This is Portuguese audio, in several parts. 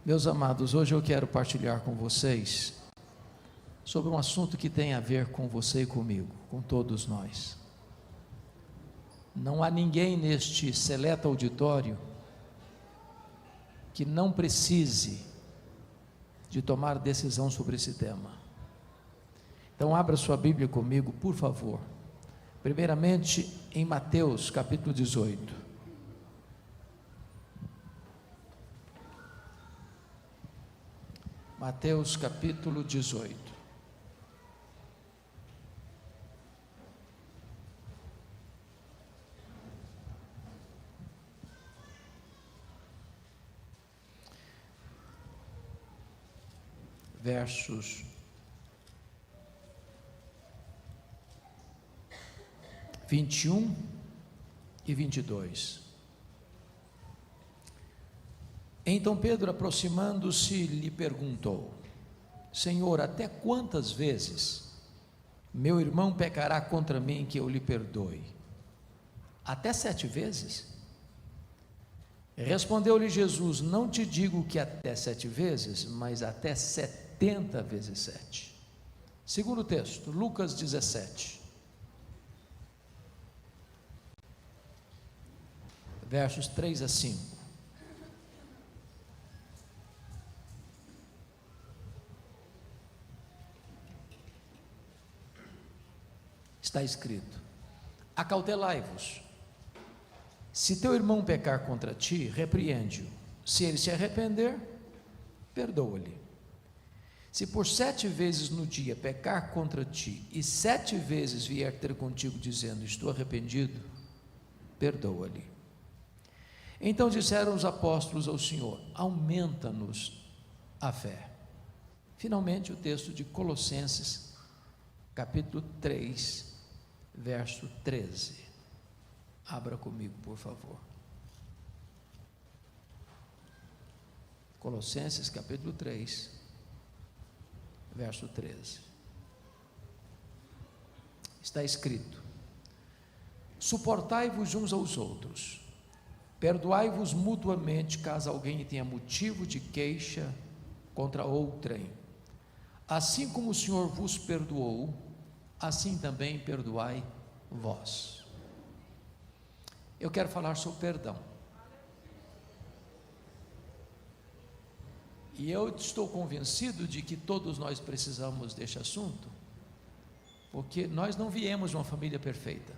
Meus amados, hoje eu quero partilhar com vocês sobre um assunto que tem a ver com você e comigo, com todos nós. Não há ninguém neste seleto auditório que não precise de tomar decisão sobre esse tema. Então abra sua Bíblia comigo, por favor. Primeiramente em Mateus capítulo 18. Mateus capítulo 18. Versos 21 e 22. Então Pedro, aproximando-se, lhe perguntou: Senhor, até quantas vezes meu irmão pecará contra mim que eu lhe perdoe? Até 7 vezes? Respondeu-lhe Jesus: não te digo que até 7 vezes, mas até 70 vezes 7. Segundo texto, Lucas 17, versos 3 a 5. Está escrito: acautelai-vos. Se teu irmão pecar contra ti, repreende-o. Se ele se arrepender, perdoa-lhe. Se por 7 vezes no dia pecar contra ti, e 7 vezes vier ter contigo dizendo: estou arrependido, perdoa-lhe. Então disseram os apóstolos ao Senhor: aumenta-nos a fé. Finalmente o texto de Colossenses, capítulo 3, verso 13. Abra comigo, por favor. Colossenses capítulo 3, verso 13. Está escrito: suportai-vos uns aos outros, perdoai-vos mutuamente, caso alguém tenha motivo de queixa contra outrem. Assim como o Senhor vos perdoou, assim também perdoai vós. Eu quero falar sobre perdão. E eu estou convencido de que todos nós precisamos deste assunto, porque nós não viemos de uma família perfeita.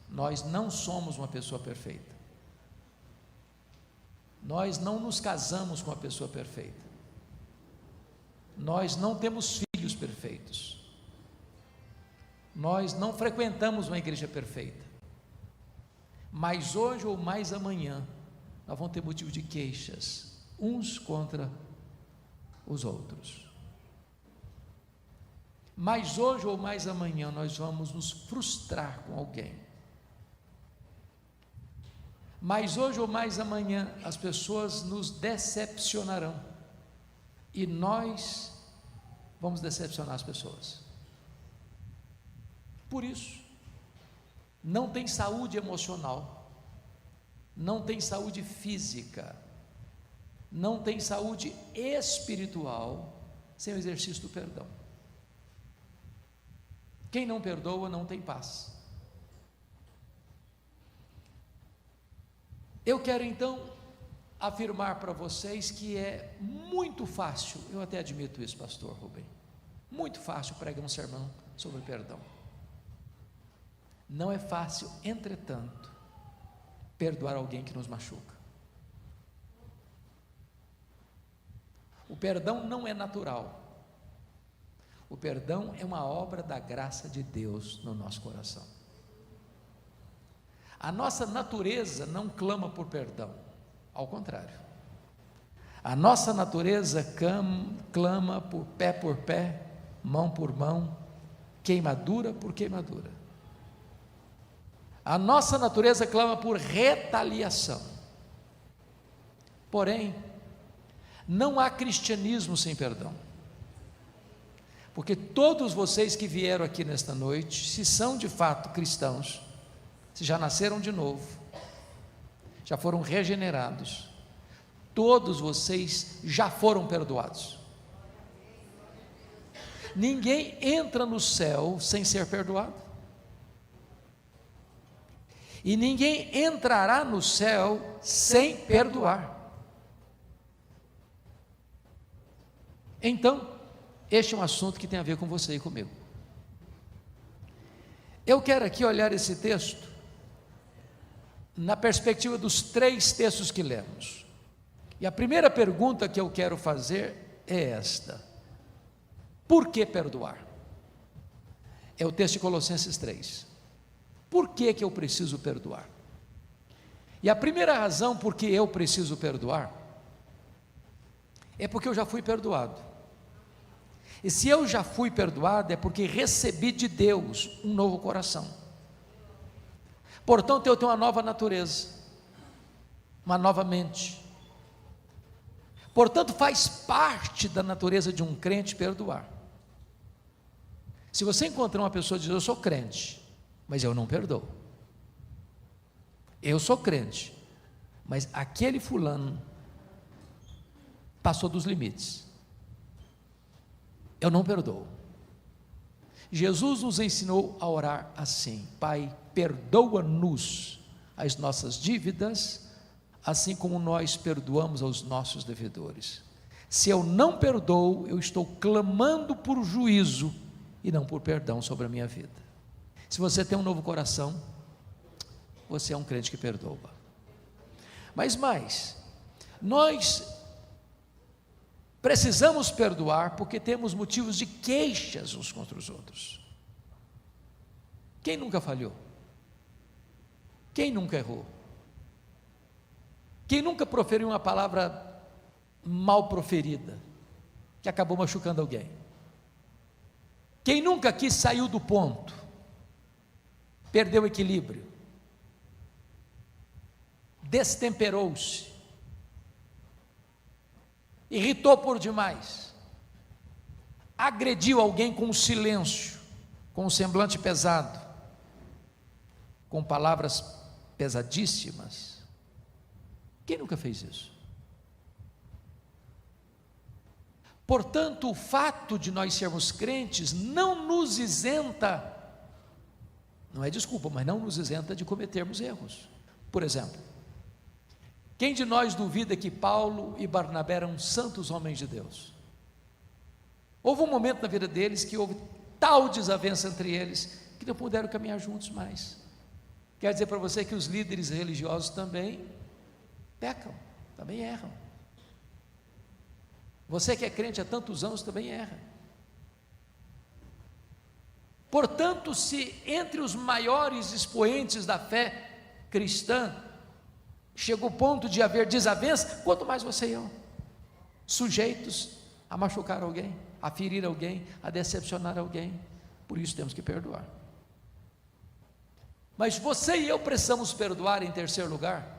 Nós não somos uma pessoa perfeita. Nós não nos casamos com uma pessoa perfeita. Nós não temos filhos perfeitos. Nós não frequentamos uma igreja perfeita. Mas hoje ou mais amanhã, nós vamos ter motivo de queixas, uns contra os outros. Mas hoje ou mais amanhã, nós vamos nos frustrar com alguém. Mas hoje ou mais amanhã, as pessoas nos decepcionarão. E nós vamos decepcionar as pessoas. Por isso, não tem saúde emocional, não tem saúde física, não tem saúde espiritual sem o exercício do perdão. Quem não perdoa não tem paz. Eu quero então afirmar para vocês que é muito fácil, eu até admito isso, pastor Rubem, muito fácil pregar um sermão sobre perdão. Não é fácil, entretanto, perdoar alguém que nos machuca. O perdão não é natural. O perdão é uma obra da graça de Deus no nosso coração. A nossa natureza não clama por perdão, ao contrário. A nossa natureza clama por pé, mão por mão, queimadura por queimadura. A nossa natureza clama por retaliação. Porém, não há cristianismo sem perdão. Porque todos vocês que vieram aqui nesta noite, se são de fato cristãos, se já nasceram de novo, já foram regenerados, todos vocês já foram perdoados. Ninguém entra no céu sem ser perdoado, e ninguém entrará no céu sem perdoar. Então, este é um assunto que tem a ver com você e comigo. Eu quero aqui olhar esse texto na perspectiva dos 3 textos que lemos. E a primeira pergunta que eu quero fazer é esta: por que perdoar? É o texto de Colossenses 3. Por que eu preciso perdoar? E a primeira razão por que eu preciso perdoar é porque eu já fui perdoado. E se eu já fui perdoado, é porque recebi de Deus um novo coração. Portanto, eu tenho uma nova natureza, uma nova mente. Portanto, faz parte da natureza de um crente perdoar. Se você encontrar uma pessoa que diz: eu sou crente, mas eu não perdoo. Eu sou crente, mas aquele fulano passou dos limites, eu não perdoo. Jesus nos ensinou a orar assim: Pai, perdoa-nos as nossas dívidas, assim como nós perdoamos aos nossos devedores. Se eu não perdoo, eu estou clamando por juízo e não por perdão sobre a minha vida. Se você tem um novo coração, você é um crente que perdoa. Mas mais, nós precisamos perdoar porque temos motivos de queixas uns contra os outros. Quem nunca falhou? Quem nunca errou? Quem nunca proferiu uma palavra mal proferida, que acabou machucando alguém? Quem nunca aqui saiu do ponto, perdeu o equilíbrio, destemperou-se, irritou por demais, agrediu alguém com um silêncio, com um semblante pesado, com palavras pesadíssimas? Quem nunca fez isso? Portanto, o fato de nós sermos crentes não nos isenta, não é desculpa, mas não nos isenta de cometermos erros. Por exemplo, quem de nós duvida que Paulo e Barnabé eram santos homens de Deus? Houve um momento na vida deles que houve tal desavença entre eles, que não puderam caminhar juntos mais. Quer dizer para você que os líderes religiosos também pecam, também erram. Você que é crente há tantos anos também erra. Portanto, se entre os maiores expoentes da fé cristã chegou o ponto de haver desavença, quanto mais você e eu, sujeitos a machucar alguém, a ferir alguém, a decepcionar alguém. Por isso temos que perdoar. Mas você e eu precisamos perdoar em terceiro lugar,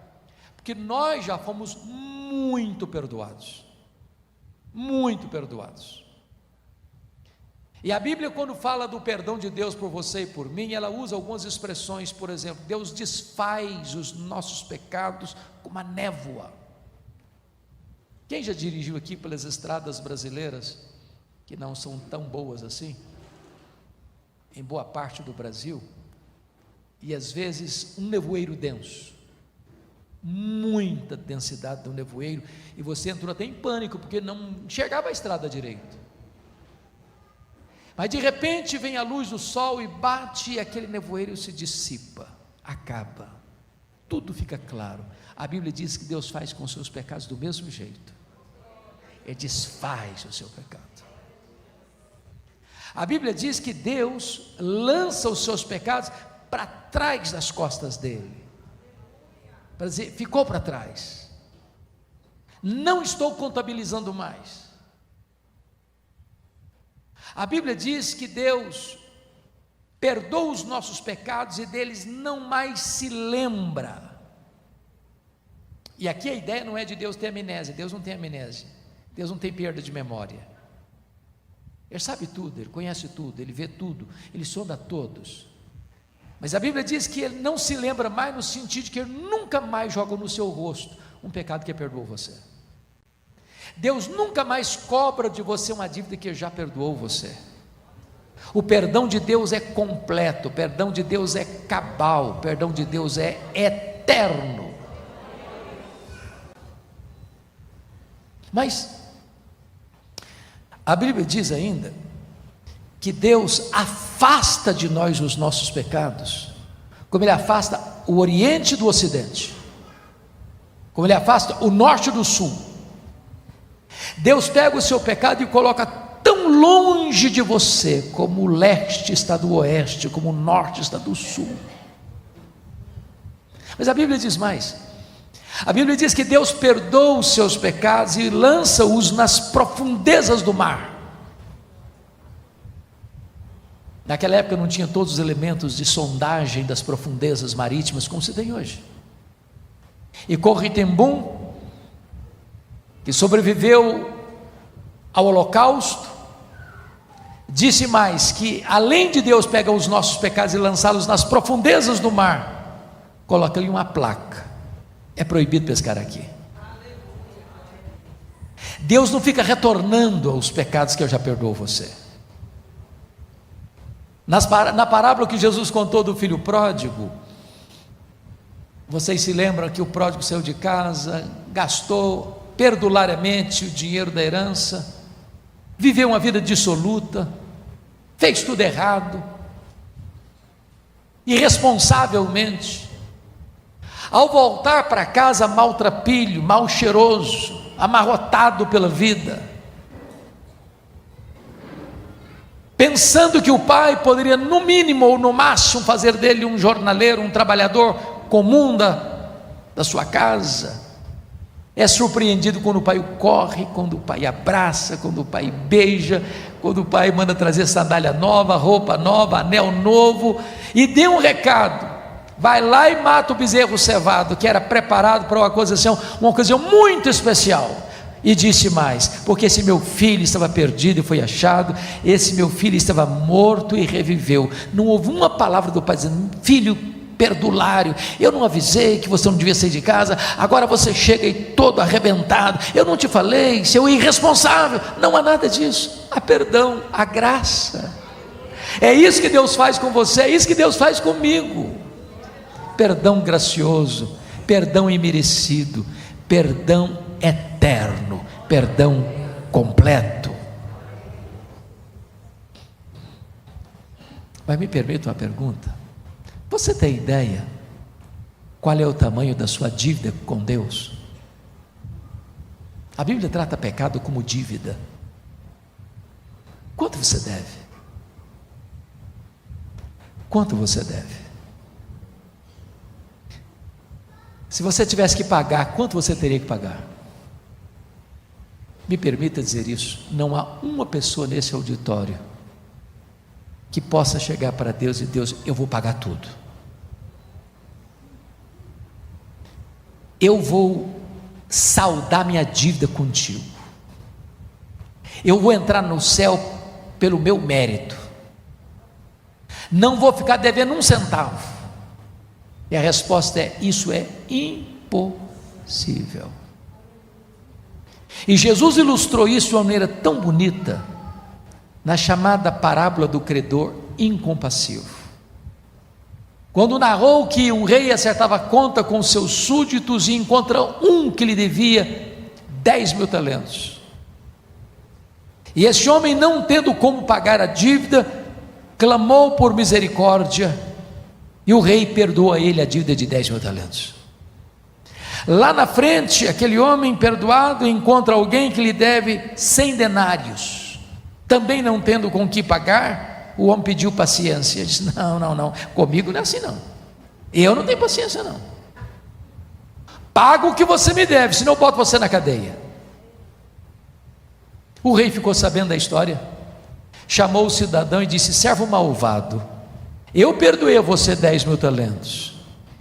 porque nós já fomos muito perdoados. Muito perdoados. E a Bíblia, quando fala do perdão de Deus por você e por mim, ela usa algumas expressões. Por exemplo, Deus desfaz os nossos pecados como a névoa. Quem já dirigiu aqui pelas estradas brasileiras, que não são tão boas assim, em boa parte do Brasil, e às vezes um nevoeiro denso, muita densidade do nevoeiro, e você entrou até em pânico, porque não enxergava a estrada direito, mas de repente vem a luz do sol e bate, e aquele nevoeiro se dissipa, acaba, tudo fica claro. A Bíblia diz que Deus faz com os seus pecados do mesmo jeito, Ele desfaz o seu pecado. A Bíblia diz que Deus lança os seus pecados para trás das costas dele, para dizer, ficou para trás, não estou contabilizando mais. A Bíblia diz que Deus perdoa os nossos pecados e deles não mais se lembra. E aqui a ideia não é de Deus ter amnésia. Deus não tem amnésia, Deus não tem perda de memória. Ele sabe tudo, Ele conhece tudo, Ele vê tudo, Ele sonda todos. Mas a Bíblia diz que Ele não se lembra mais, no sentido de que Ele nunca mais joga no seu rosto um pecado que perdoou você. Deus nunca mais cobra de você uma dívida que já perdoou você. O perdão de Deus é completo, o perdão de Deus é cabal, o perdão de Deus é eterno. Mas a Bíblia diz ainda que Deus afasta de nós os nossos pecados, como Ele afasta o Oriente do Ocidente, como Ele afasta o Norte do Sul. Deus pega o seu pecado e coloca tão longe de você, como o leste está do oeste, como o norte está do sul. Mas a Bíblia diz mais. A Bíblia diz que Deus perdoa os seus pecados e lança-os nas profundezas do mar. Naquela época não tinha todos os elementos de sondagem das profundezas marítimas como se tem hoje. E Corrie ten Boom, que sobreviveu ao Holocausto, disse mais, que além de Deus pegar os nossos pecados e lançá-los nas profundezas do mar, coloca-lhe uma placa: é proibido pescar aqui. Deus não fica retornando aos pecados que eu já perdoo você. Na parábola que Jesus contou do filho pródigo, vocês se lembram que o pródigo saiu de casa, gastou perdulariamente o dinheiro da herança, viveu uma vida dissoluta, fez tudo errado, irresponsavelmente. Ao voltar para casa, maltrapilho, mal cheiroso, amarrotado pela vida, pensando que o pai poderia no mínimo ou no máximo fazer dele um jornaleiro, um trabalhador comum da sua casa, é surpreendido quando o pai o corre, quando o pai abraça, quando o pai beija, quando o pai manda trazer sandália nova, roupa nova, anel novo, e dê um recado: vai lá e mata o bezerro cevado, que era preparado para uma ocasião muito especial. E disse mais: porque esse meu filho estava perdido e foi achado, esse meu filho estava morto e reviveu. Não houve uma palavra do pai dizendo: filho perdulário, eu não avisei que você não devia sair de casa, agora você chega aí todo arrebentado, eu não te falei, seu irresponsável. Não há nada disso. Há perdão, há graça. É isso que Deus faz com você, é isso que Deus faz comigo. Perdão gracioso, perdão imerecido, perdão eterno, perdão completo. Mas me permita uma pergunta: você tem ideia qual é o tamanho da sua dívida com Deus? A Bíblia trata pecado como dívida. Quanto você deve? Quanto você deve? Se você tivesse que pagar, quanto você teria que pagar? Me permita dizer isso: não há uma pessoa nesse auditório que possa chegar para Deus e Deus, eu vou pagar tudo, eu vou saldar minha dívida contigo, eu vou entrar no céu pelo meu mérito, não vou ficar devendo um centavo. E a resposta é: isso é impossível. E Jesus ilustrou isso de uma maneira tão bonita na chamada parábola do credor incompassivo, quando narrou que um rei acertava conta com seus súditos e encontra um que lhe devia 10.000 talentos, e esse homem, não tendo como pagar a dívida, clamou por misericórdia, e o rei perdoa a ele a dívida de 10.000 talentos. Lá na frente, aquele homem perdoado encontra alguém que lhe deve 100 denários, também não tendo com que pagar. O homem pediu paciência, disse: não, comigo não é assim não, eu não tenho paciência não, paga o que você me deve, senão eu boto você na cadeia. O rei ficou sabendo da história, chamou o cidadão e disse: servo malvado, eu perdoei a você 10.000 talentos,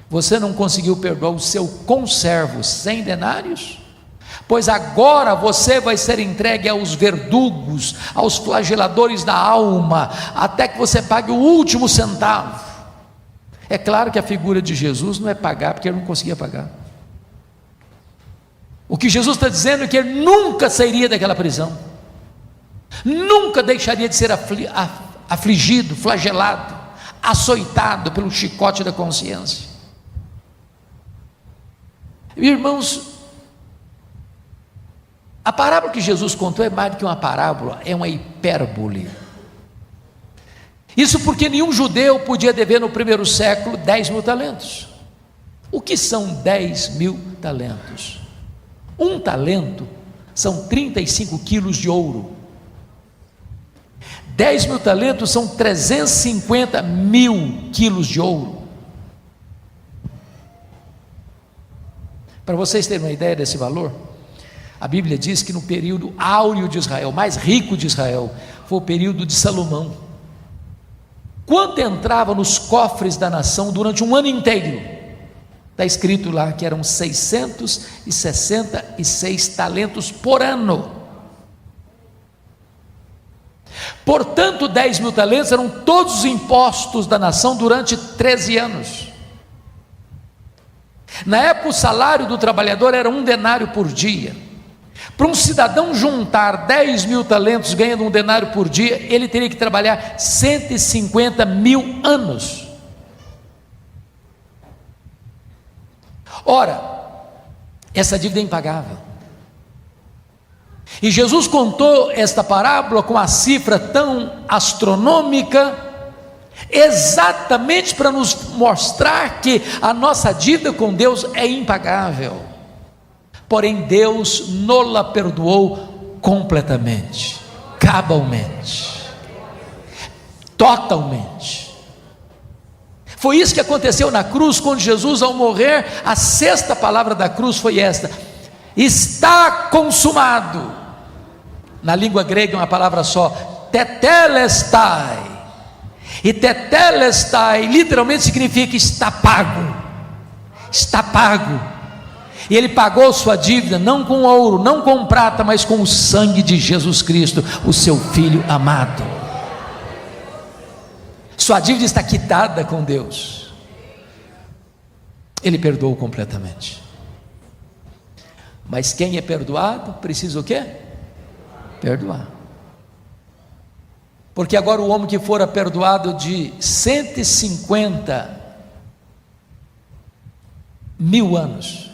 você não conseguiu perdoar o seu conservo 100 denários? Pois agora você vai ser entregue aos verdugos, aos flageladores da alma, até que você pague o último centavo. É claro que a figura de Jesus não é pagar, porque ele não conseguia pagar. O que Jesus está dizendo é que ele nunca sairia daquela prisão, nunca deixaria de ser afligido, flagelado, açoitado pelo chicote da consciência. Irmãos, a parábola que Jesus contou é mais do que uma parábola, é uma hipérbole. Isso porque nenhum judeu podia dever no primeiro século 10 mil talentos. O que são 10 mil talentos? Um talento são 35 quilos de ouro. 10 mil talentos são 350 mil quilos de ouro. Para vocês terem uma ideia desse valor, a Bíblia diz que no período áureo de Israel, mais rico de Israel, foi o período de Salomão. Quanto entrava nos cofres da nação durante um ano inteiro? Está escrito lá que eram 666 talentos por ano. Portanto, 10 mil talentos eram todos os impostos da nação durante 13 anos. Na época, o salário do trabalhador era 1 denário por dia. Para um cidadão juntar 10 mil talentos ganhando 1 denário por dia, ele teria que trabalhar 150 mil anos. Ora, essa dívida é impagável. E Jesus contou esta parábola com uma cifra tão astronômica, exatamente para nos mostrar que a nossa dívida com Deus é impagável. Porém, Deus nos-la perdoou completamente, cabalmente, totalmente. Foi isso que aconteceu na cruz, quando Jesus, ao morrer, a 6ª palavra da cruz foi esta: está consumado. Na língua grega é uma palavra só, tetelestai. E tetelestai literalmente significa está pago. Está pago. E ele pagou sua dívida não com ouro, não com prata, mas com o sangue de Jesus Cristo, o seu Filho amado. Sua dívida está quitada com Deus. Ele perdoou completamente. Mas quem é perdoado precisa o quê? Perdoar. Porque agora o homem que fora perdoado de 150 mil anos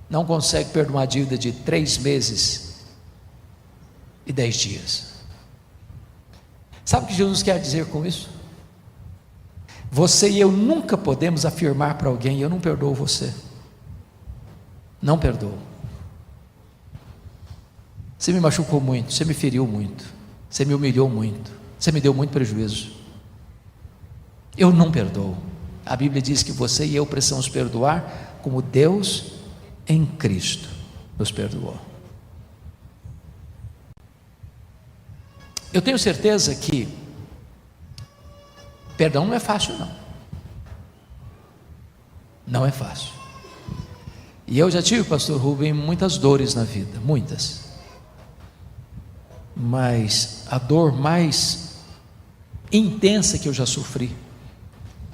não consegue perdoar a dívida de 3 meses e 10 dias. Sabe o que Jesus quer dizer com isso? Você e eu nunca podemos afirmar para alguém: eu não perdoo você. Não perdoo. Você me machucou muito, você me feriu muito, você me humilhou muito, você me deu muito prejuízo. Eu não perdoo. A Bíblia diz que você e eu precisamos perdoar como Deus em Cristo nos perdoou. Eu tenho certeza que perdão não é fácil, não. Não é fácil. E eu já tive, pastor Rubem, muitas dores na vida, muitas. Mas a dor mais intensa que eu já sofri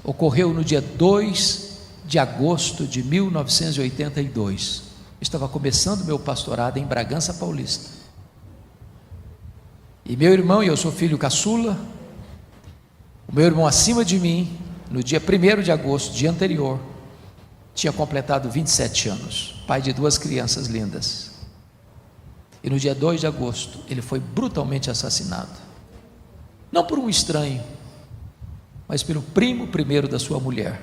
ocorreu no dia 2 de agosto de 1982. Eu estava começando meu pastorado em Bragança Paulista. E meu irmão, e eu sou filho caçula, o meu irmão acima de mim, no dia 1º de agosto, dia anterior, tinha completado 27 anos, pai de 2 crianças lindas. E no dia 2 de agosto, ele foi brutalmente assassinado. Não por um estranho, mas pelo primo primeiro da sua mulher,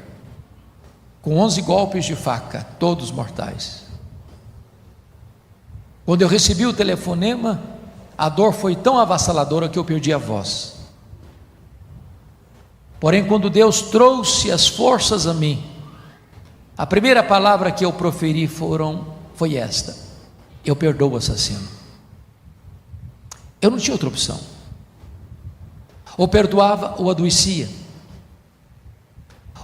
com 11 golpes de faca, todos mortais. Quando eu recebi o telefonema, a dor foi tão avassaladora que eu perdi a voz. Porém, quando Deus trouxe as forças a mim, a primeira palavra que eu proferi foi esta: eu perdoo o assassino. Eu não tinha outra opção. Ou perdoava ou adoecia.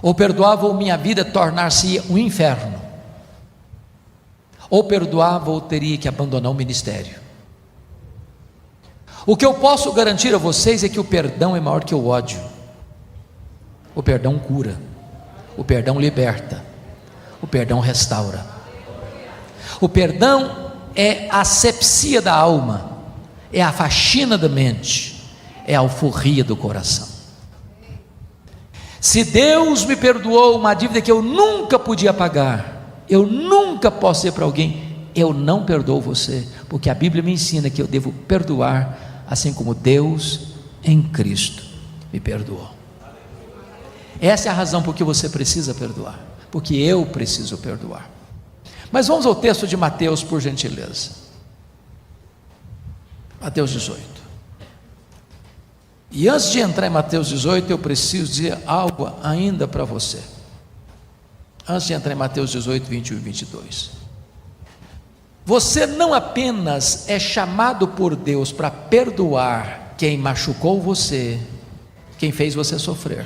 Ou perdoava ou minha vida tornar-se um inferno. Ou perdoava ou teria que abandonar o ministério. O que eu posso garantir a vocês é que o perdão é maior que o ódio. O perdão cura. O perdão liberta. O perdão restaura. O perdão é a asepsia da alma, é a faxina da mente, é a alforria do coração. Se Deus me perdoou uma dívida que eu nunca podia pagar, eu nunca posso dizer para alguém: eu não perdoo você, porque a Bíblia me ensina que eu devo perdoar, assim como Deus em Cristo me perdoou. Essa é a razão por que você precisa perdoar, porque eu preciso perdoar. Mas vamos ao texto de Mateus, por gentileza. Mateus 18. E antes de entrar em Mateus 18, eu preciso dizer algo ainda para você. Antes de entrar em Mateus 18, 21 e 22. Você não apenas é chamado por Deus para perdoar quem machucou você, quem fez você sofrer,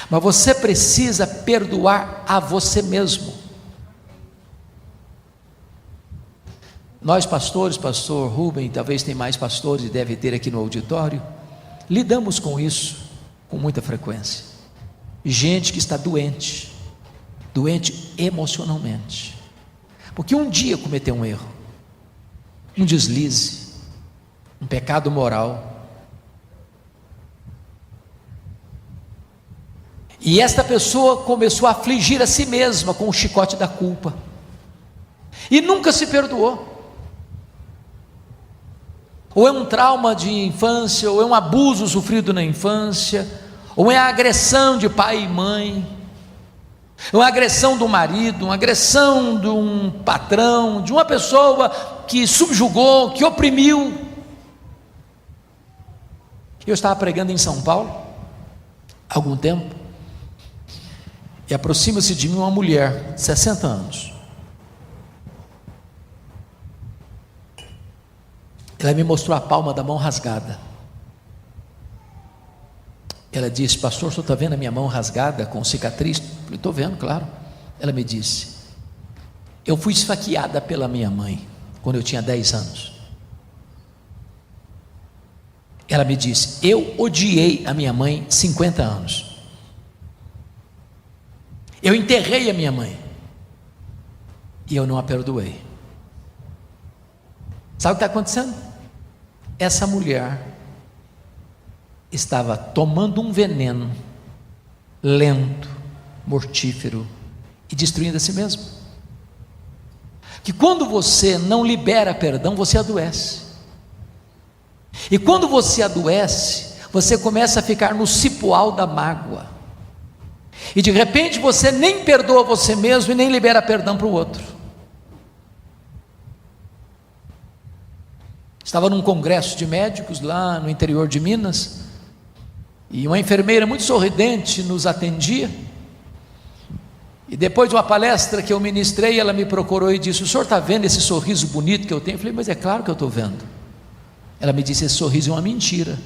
mas você precisa perdoar a você mesmo. Nós pastores, pastor Rubem, talvez tem mais pastores e deve ter aqui no auditório, lidamos com isso com muita frequência. Gente que está doente emocionalmente, porque um dia cometeu um erro, um deslize, um pecado moral, e esta pessoa começou a afligir a si mesma com o chicote da culpa, e nunca se perdoou. Ou é um trauma de infância, ou é um abuso sofrido na infância, ou é a agressão de pai e mãe, ou é a agressão do marido, uma agressão de um patrão, de uma pessoa que subjugou, que oprimiu. Eu estava pregando em São Paulo há algum tempo, e aproxima-se de mim uma mulher de 60 anos. Ela me mostrou a palma da mão rasgada. Ela disse: pastor, o senhor está vendo a minha mão rasgada com cicatriz? Eu falei: estou vendo, claro. Ela me disse: eu fui esfaqueada pela minha mãe quando eu tinha 10 anos. Ela me disse: eu odiei a minha mãe 50 anos. Eu enterrei a minha mãe e eu não a perdoei. Sabe o que está acontecendo? Essa mulher estava tomando um veneno lento, mortífero e destruindo a si mesma. Que quando você não libera perdão, você adoece. E quando você adoece, você começa a ficar no cipoal da mágoa. E de repente você nem perdoa você mesmo e nem libera perdão para o outro. Estava num congresso de médicos lá no interior de Minas, e uma enfermeira muito sorridente nos atendia, e depois de uma palestra que eu ministrei, ela me procurou e disse: o senhor está vendo esse sorriso bonito que eu tenho? Eu falei: mas é claro que eu estou vendo. Ela me disse: esse sorriso é uma mentira,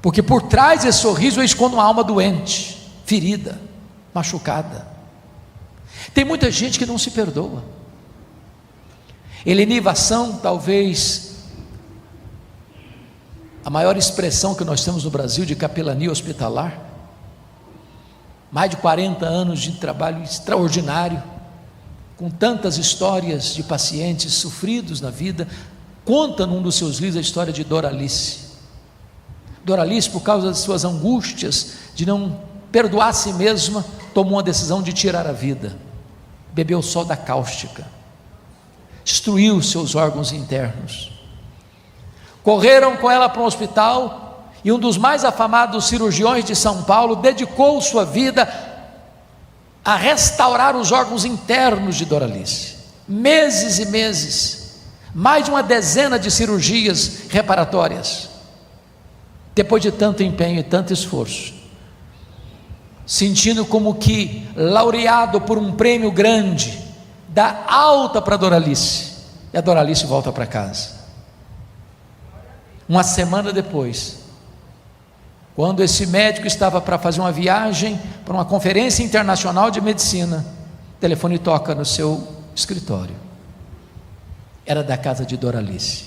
porque por trás desse sorriso eu escondo uma alma doente, ferida, machucada. Tem muita gente que não se perdoa. Helenivação, talvez a maior expressão que nós temos no Brasil de capelania hospitalar, mais de 40 anos de trabalho extraordinário, com tantas histórias de pacientes sofridos na vida. Conta num dos seus livros a história de Doralice. Doralice, por causa das suas angústias de não perdoar a si mesma, tomou uma decisão de tirar a vida, bebeu soda cáustica, destruiu seus órgãos internos. Correram com ela para um hospital, e um dos mais afamados cirurgiões de São Paulo dedicou sua vida a restaurar os órgãos internos de Doralice. Meses e meses, mais de uma dezena de cirurgias reparatórias. Depois de tanto empenho e tanto esforço, sentindo como que laureado por um prêmio grande, dá alta para Doralice, e a Doralice volta para casa. Uma semana depois, quando esse médico estava para fazer uma viagem para uma conferência internacional de medicina, o telefone toca no seu escritório. Era da casa de Doralice,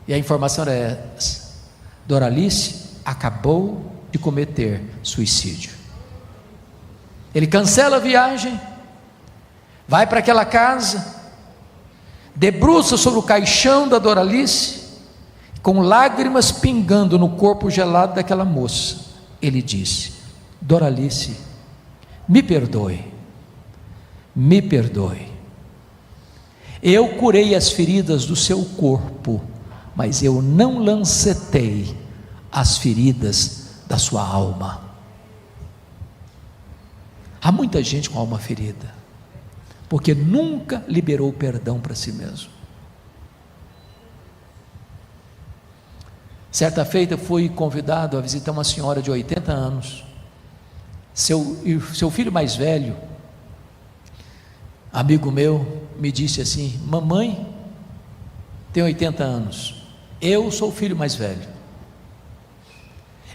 e a informação era essa: Doralice acabou de cometer suicídio. Ele cancela a viagem, vai para aquela casa, debruça sobre o caixão da Doralice, com lágrimas pingando no corpo gelado daquela moça. Ele disse: Doralice, me perdoe, me perdoe. Eu curei as feridas do seu corpo, mas eu não lancetei as feridas da sua alma. Há muita gente com a alma ferida, porque nunca liberou perdão para si mesmo. Certa feita fui convidado a visitar uma senhora de 80 anos, seu filho mais velho, amigo meu, me disse assim: mamãe tem 80 anos, eu sou o filho mais velho,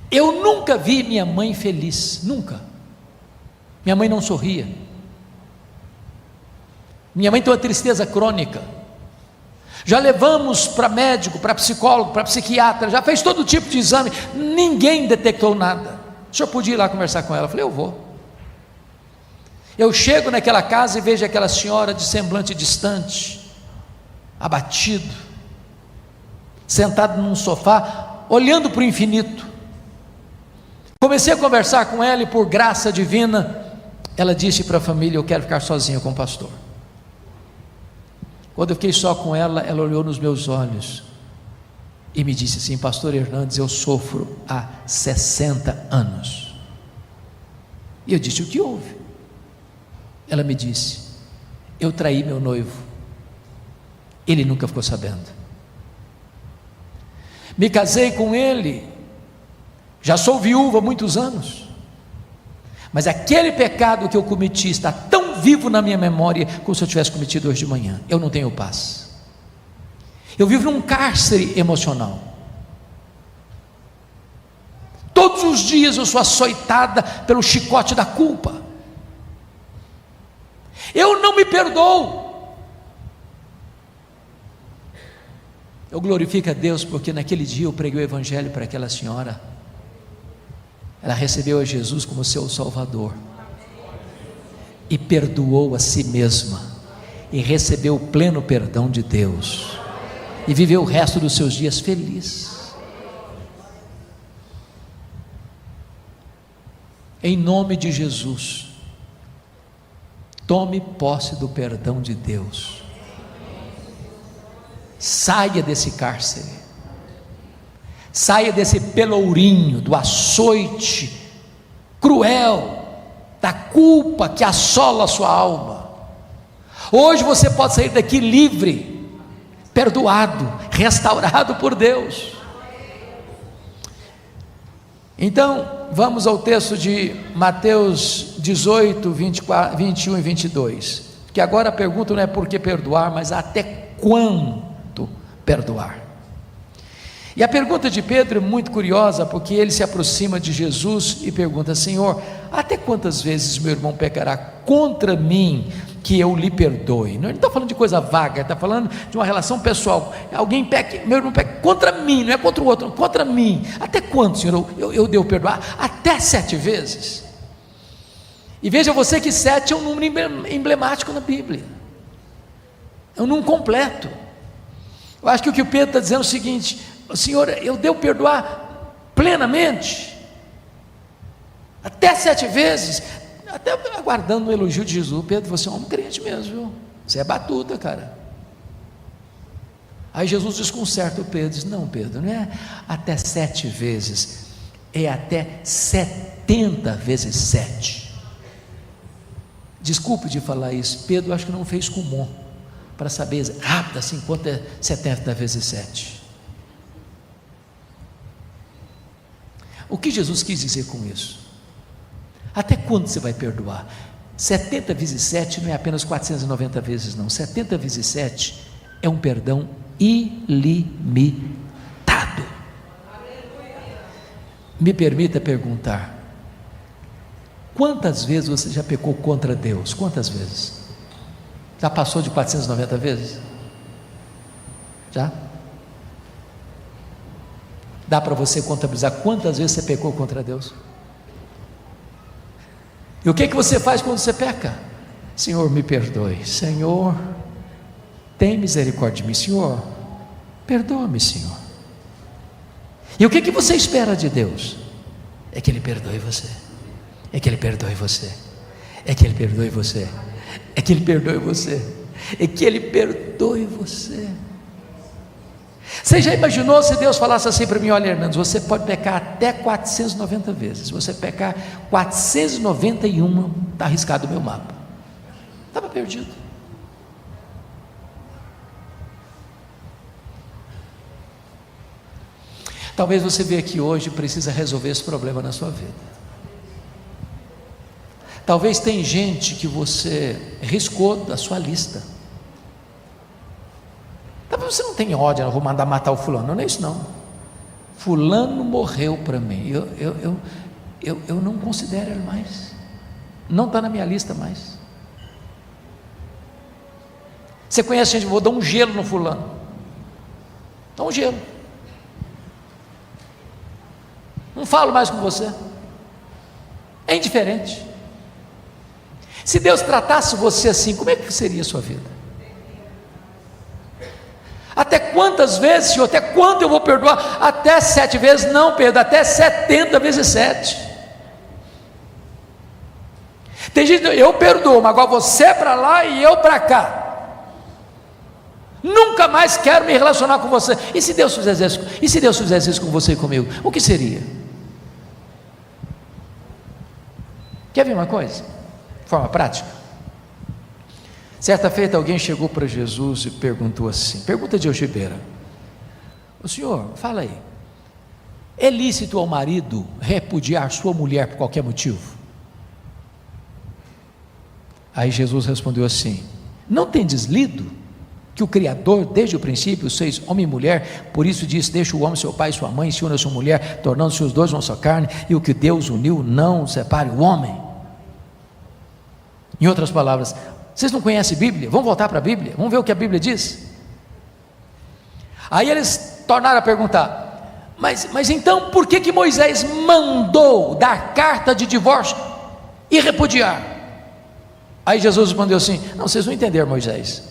eu nunca vi minha mãe feliz, nunca. Minha mãe não sorria, minha mãe tem uma tristeza crônica, já levamos para médico, para psicólogo, para psiquiatra, já fez todo tipo de exame, ninguém detectou nada. O senhor podia ir lá conversar com ela? Eu falei: eu vou. Eu chego naquela casa e vejo aquela senhora de semblante distante, abatido, sentado num sofá, olhando para o infinito. Comecei a conversar com ela e, por graça divina, ela disse para a família: eu quero ficar sozinha com o pastor. Quando eu fiquei só com ela, ela olhou nos meus olhos e me disse assim: pastor Hernandes, eu sofro há 60 anos. E eu disse: o que houve? Ela me disse: eu traí meu noivo, ele nunca ficou sabendo. Me casei com ele, já sou viúva há muitos anos, mas aquele pecado que eu cometi está tão vivo na minha memória como se eu tivesse cometido hoje de manhã. Eu não tenho paz, eu vivo num cárcere emocional. Todos os dias eu sou açoitada pelo chicote da culpa. Eu não me perdoo. Eu glorifico a Deus porque naquele dia eu preguei o evangelho para aquela senhora. Ela recebeu a Jesus como seu Salvador e perdoou a si mesma e recebeu o pleno perdão de Deus e viveu o resto dos seus dias feliz. Em nome de Jesus, tome posse do perdão de Deus. Saia desse cárcere, saia desse pelourinho, do açoite cruel, da culpa que assola a sua alma. Hoje você pode sair daqui livre, perdoado, restaurado por Deus. Então, vamos ao texto de Mateus 18, 24, 21 e 22, que agora a pergunta não é por que perdoar, mas até quando perdoar. E a pergunta de Pedro é muito curiosa, porque ele se aproxima de Jesus e pergunta: Senhor, até quantas vezes meu irmão pecará contra mim que eu lhe perdoe? Não, ele está falando de coisa vaga, ele está falando de uma relação pessoal. Alguém peca, meu irmão peca contra mim, não é contra o outro, não, contra mim. Até quanto, Senhor, eu devo perdoar? Até 7 vezes. E veja você que 7 é um número emblemático na Bíblia, é um número completo. Eu acho que o que o Pedro está dizendo é o seguinte: Senhor, eu devo perdoar plenamente, até 7 vezes, até aguardando o elogio de Jesus. Pedro, você é um homem crente mesmo, viu? Você é batuta, cara. Aí Jesus desconcerta o Pedro, diz: não, Pedro, não é até 7 vezes, é até 70 vezes 7. Desculpe de falar isso, Pedro acho que não fez comum para saber rápido assim quanto é 70 vezes 7. O que Jesus quis dizer com isso? Até quando você vai perdoar? 70 vezes 7 não é apenas 490 vezes não, 70 vezes 7 é um perdão ilimitado. Me permita perguntar: quantas vezes você já pecou contra Deus? Quantas vezes? Já passou de 490 vezes? Já? Dá para você contabilizar quantas vezes você pecou contra Deus? E o que você faz quando você peca? Senhor, me perdoe. Senhor, tem misericórdia de mim. Senhor, perdoa-me, Senhor. E o que você espera de Deus? É que Ele perdoe você. É que Ele perdoe você. É que Ele perdoe você. É que Ele perdoe você. É que Ele perdoe você. Você já imaginou se Deus falasse assim para mim: olha, Hernandes, você pode pecar até 490 vezes. Se você pecar 491, está arriscado o meu mapa. Estava perdido. Talvez você veja aqui hoje e precisa resolver esse problema na sua vida. Talvez tem gente que você riscou da sua lista. Talvez você não tenha ódio, eu vou mandar matar o fulano. Não é isso não. Fulano morreu para mim. Eu não considero ele mais. Não está na minha lista mais. Você conhece gente, vou dar um gelo no fulano. Dá um gelo. Não falo mais com você. É indiferente. Se Deus tratasse você assim, como é que seria a sua vida? Até quantas vezes, Senhor? Até quando eu vou perdoar? Até 7 vezes? Não, Pedro, até 70 vezes 7. Tem gente, eu perdoo, mas agora você é para lá e eu para cá. Nunca mais quero me relacionar com você. E se Deus fizesse isso? E se Deus fizesse isso com você e comigo? O que seria? Quer ver uma coisa? De forma prática. Certa feita alguém chegou para Jesus e perguntou assim, pergunta de algibeira: o senhor, fala aí, é lícito ao marido repudiar sua mulher por qualquer motivo? Aí Jesus respondeu assim: não tendes lido que o Criador desde o princípio fez homem e mulher, por isso disse: deixa o homem seu pai e sua mãe, se une a sua mulher, tornando-se os dois uma só carne, e o que Deus uniu não separe o homem. Em outras palavras, vocês não conhecem a Bíblia? Vamos voltar para a Bíblia? Vamos ver o que a Bíblia diz? Aí eles tornaram a perguntar: mas então por que Moisés mandou dar carta de divórcio e repudiar? Aí Jesus respondeu assim: não, vocês não entenderam Moisés.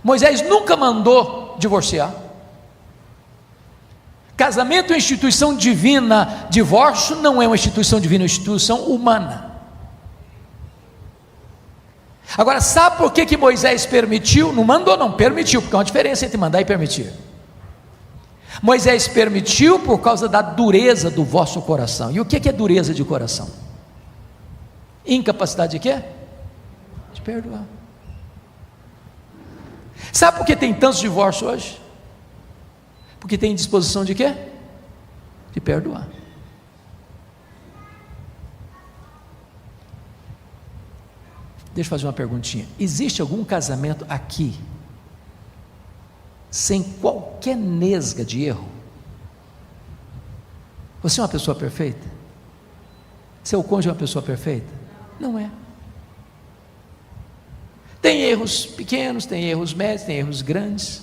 Moisés nunca mandou divorciar. Casamento é uma instituição divina, divórcio não é uma instituição divina, é uma instituição humana. Agora, sabe por que Moisés permitiu? Não mandou, não, permitiu, porque há uma diferença entre mandar e permitir. Moisés permitiu por causa da dureza do vosso coração. E o que é dureza de coração? Incapacidade de quê? De perdoar. Sabe por que tem tantos divórcios hoje? Porque tem disposição de quê? De perdoar. Deixa eu fazer uma perguntinha: existe algum casamento aqui sem qualquer nesga de erro? Você é uma pessoa perfeita? Seu cônjuge é uma pessoa perfeita? Não é. Tem erros pequenos, tem erros médios, tem erros grandes,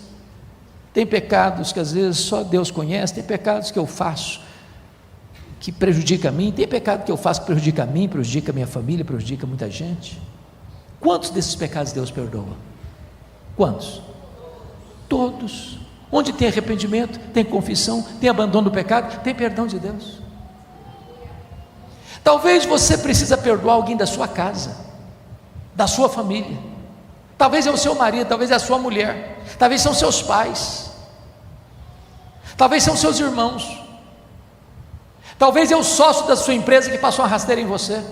tem pecados que às vezes só Deus conhece, tem pecados que eu faço que prejudica a mim, tem pecado que eu faço que prejudica a mim, prejudica a minha família, prejudica muita gente. Quantos desses pecados Deus perdoa? Quantos? Todos. Onde tem arrependimento, tem confissão, tem abandono do pecado, tem perdão de Deus. Talvez você precisa perdoar alguém da sua casa, da sua família. Talvez é o seu marido, talvez é a sua mulher, talvez são seus pais, talvez são seus irmãos, talvez é o sócio da sua empresa que passou uma rasteira em você.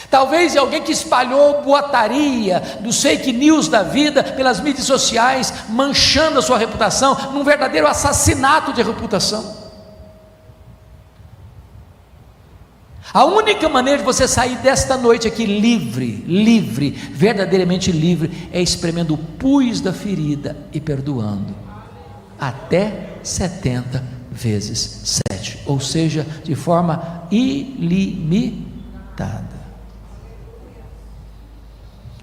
Talvez é alguém que espalhou boataria dos fake news da vida pelas mídias sociais, manchando a sua reputação, num verdadeiro assassinato de reputação. A única maneira de você sair desta noite aqui livre, verdadeiramente livre, é espremendo o pus da ferida e perdoando, até 70 vezes 7, ou seja, de forma ilimitada.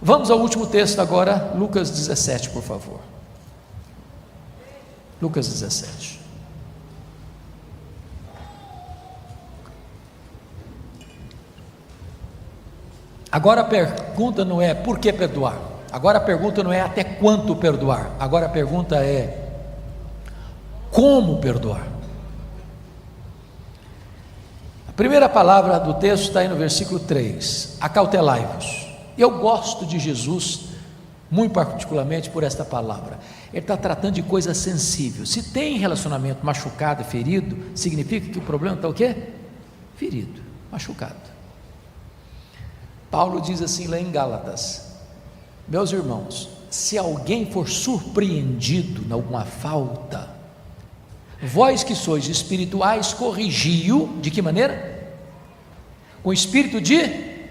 Vamos ao último texto agora, Lucas 17, por favor. Lucas 17. Agora a pergunta não é por que perdoar, agora a pergunta não é até quanto perdoar, agora a pergunta é como perdoar. A primeira palavra do texto está aí no versículo 3, acautelai-vos. Eu gosto de Jesus muito particularmente por esta palavra. Ele está tratando de coisa sensível. Se tem relacionamento machucado, ferido, significa que o problema está o quê? Ferido, machucado. Paulo diz assim lá em Gálatas: meus irmãos, se alguém for surpreendido em alguma falta, vós que sois espirituais, corrigi-o, de que maneira? Com espírito de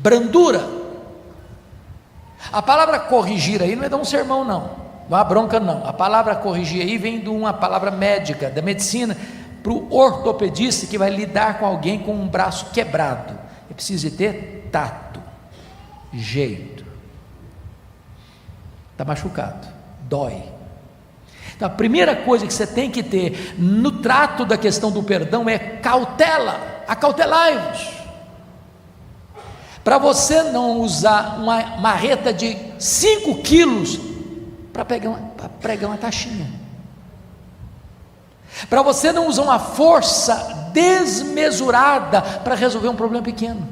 brandura. A palavra corrigir aí não é dar um sermão não é uma bronca não, a palavra corrigir aí vem de uma palavra médica, da medicina, para o ortopedista que vai lidar com alguém com um braço quebrado, é preciso ter tato, jeito, está machucado, dói. Então a primeira coisa que você tem que ter no trato da questão do perdão é cautela, acautelai-vos, para você não usar uma marreta de 5 quilos para pregar uma taxinha, para você não usar uma força desmesurada para resolver um problema pequeno,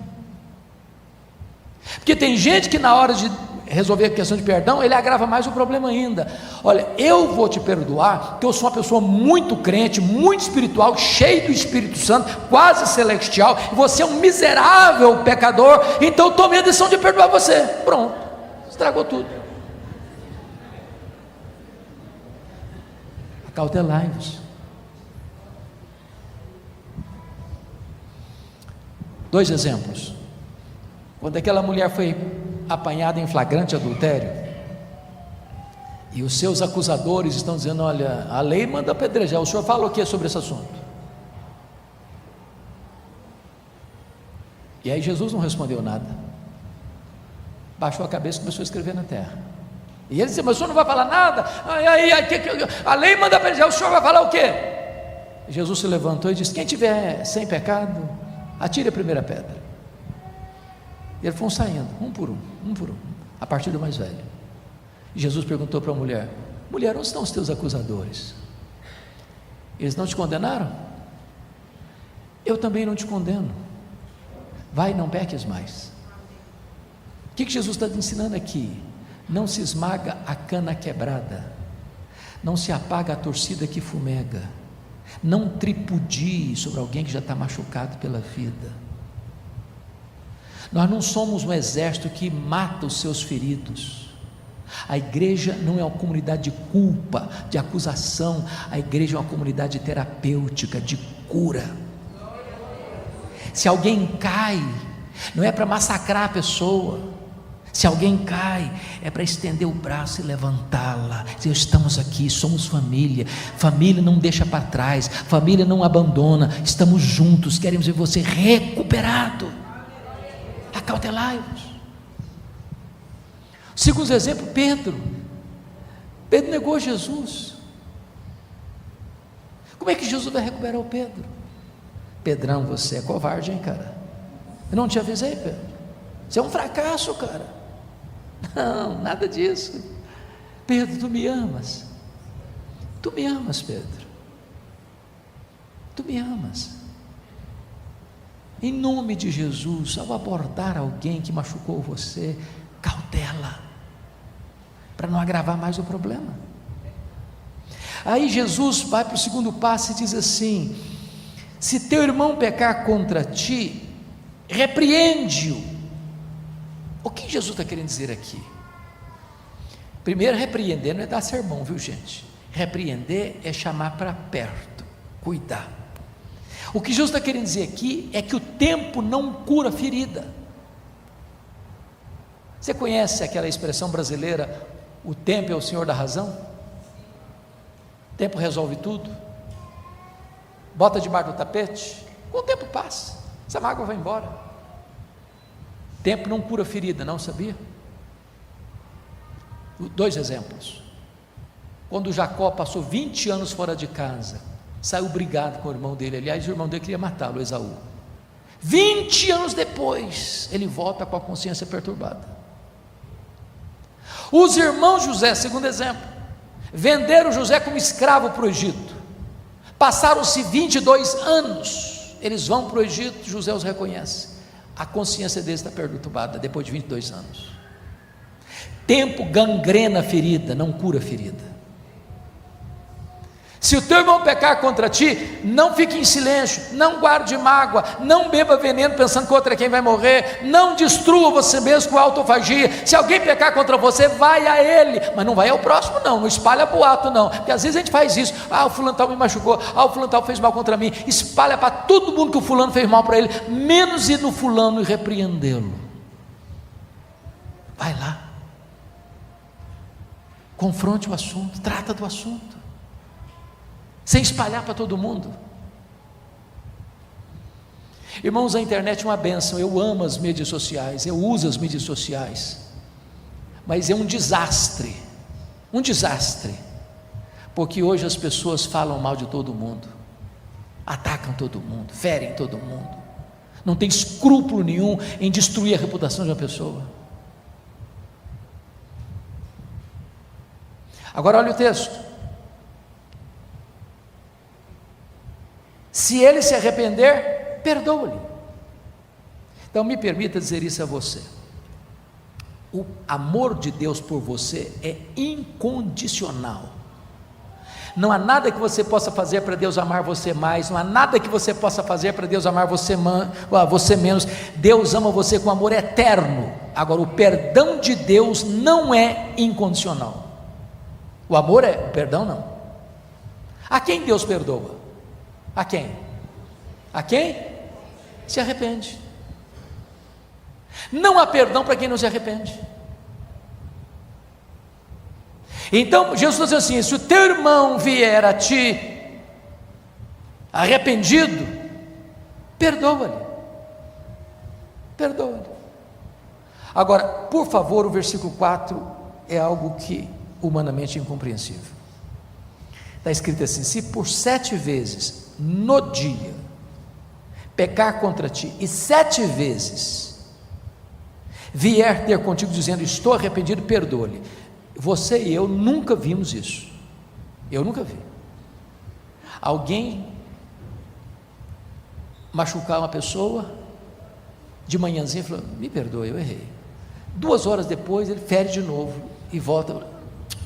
porque tem gente que na hora de resolver a questão de perdão, ele agrava mais o problema ainda. Olha, eu vou te perdoar, porque eu sou uma pessoa muito crente, muito espiritual, cheio do Espírito Santo, quase celestial, e você é um miserável pecador, então eu tomei a decisão de perdoar você. Pronto, estragou tudo. Acautelai-vos. 2 exemplos. Quando aquela mulher foi apanhada em flagrante adultério, e os seus acusadores estão dizendo: olha, a lei manda apedrejar, o senhor fala o que sobre esse assunto? E aí Jesus não respondeu nada, baixou a cabeça e começou a escrever na terra. E ele disse: mas o senhor não vai falar nada? A lei manda apedrejar, o senhor vai falar o quê? E Jesus se levantou e disse: quem tiver sem pecado, atire a primeira pedra. E eles foram saindo, um por um, a partir do mais velho. E Jesus perguntou para a mulher: mulher, onde estão os teus acusadores? Eles não te condenaram? Eu também não te condeno. Vai, não peques mais. O que Jesus está ensinando aqui? Não se esmaga a cana quebrada, não se apaga a torcida que fumega, não tripudie sobre alguém que já está machucado pela vida. Nós não somos um exército que mata os seus feridos. A igreja não é uma comunidade de culpa, de acusação. A igreja é uma comunidade terapêutica, de cura. Se alguém cai, não é para massacrar a pessoa. Se alguém cai, é para estender o braço e levantá-la. Dizer: estamos aqui, somos família. Família não deixa para trás, família não abandona. Estamos juntos, queremos ver você recuperado. Acautelai-vos. Segundo exemplo, Pedro negou Jesus. Como é que Jesus vai recuperar o Pedro? Pedrão, você é covarde, hein, cara? Eu não te avisei, Pedro. Você é um fracasso, cara. Não, nada disso. Pedro, tu me amas. Tu me amas, Pedro. Tu me amas. Em nome de Jesus, ao abordar alguém que machucou você, cautela, para não agravar mais o problema. Aí Jesus vai para o segundo passo e diz assim: se teu irmão pecar contra ti, repreende-o. O que Jesus está querendo dizer aqui? Primeiro, repreender não é dar sermão, viu gente? Repreender é chamar para perto, cuidar. O que Jesus está querendo dizer aqui é que o tempo não cura ferida. Você conhece aquela expressão brasileira: o tempo é o senhor da razão? O tempo resolve tudo. Bota debaixo do tapete, com o tempo passa, essa mágoa vai embora. Tempo não cura ferida, não, sabia? 2 exemplos. Quando Jacó passou 20 anos fora de casa, saiu brigado com o irmão dele. Aliás, o irmão dele queria matá-lo, Esaú. 20 anos depois, ele volta com a consciência perturbada. Os irmãos José, segundo exemplo, venderam José como escravo para o Egito. Passaram-se 22 anos, eles vão para o Egito, José os reconhece. A consciência deles está perturbada depois de 22 anos. Tempo gangrena a ferida, não cura a ferida. Se o teu irmão pecar contra ti, não fique em silêncio, não guarde mágoa, não beba veneno pensando que outro é quem vai morrer, não destrua você mesmo com autofagia. Se alguém pecar contra você, vai a ele, mas não vai ao próximo não espalha boato não, porque às vezes a gente faz isso, o fulano tal me machucou, o fulano tal fez mal contra mim, espalha para todo mundo que o fulano fez mal para ele, menos ir no fulano e repreendê-lo. Vai lá, confronte o assunto, trata do assunto, sem espalhar para todo mundo. Irmãos, a internet é uma bênção, eu amo as mídias sociais, eu uso as mídias sociais, mas é um desastre, porque hoje as pessoas falam mal de todo mundo, atacam todo mundo, ferem todo mundo, não tem escrúpulo nenhum em destruir a reputação de uma pessoa. Agora olha o texto, se ele se arrepender, perdoa-lhe. Então me permita dizer isso a você, o amor de Deus por você é incondicional, não há nada que você possa fazer para Deus amar você mais, não há nada que você possa fazer para Deus amar você menos. Deus ama você com amor eterno. Agora o perdão de Deus não é incondicional, o amor é, o perdão não. A quem Deus perdoa? A quem? A quem? Se arrepende. Não há perdão para quem não se arrepende. Então Jesus está dizendo assim, se o teu irmão vier a ti arrependido, perdoa-lhe. Agora, por favor, o versículo 4 é algo que humanamente é incompreensível. Está escrito assim, se por 7 vezes no dia pecar contra ti, e 7 vezes vier ter contigo dizendo, estou arrependido, perdoa-lhe. Você e eu nunca vimos isso, eu nunca vi alguém machucar uma pessoa de manhãzinha, falando, me perdoe, eu errei. 2 horas depois ele fere de novo e volta,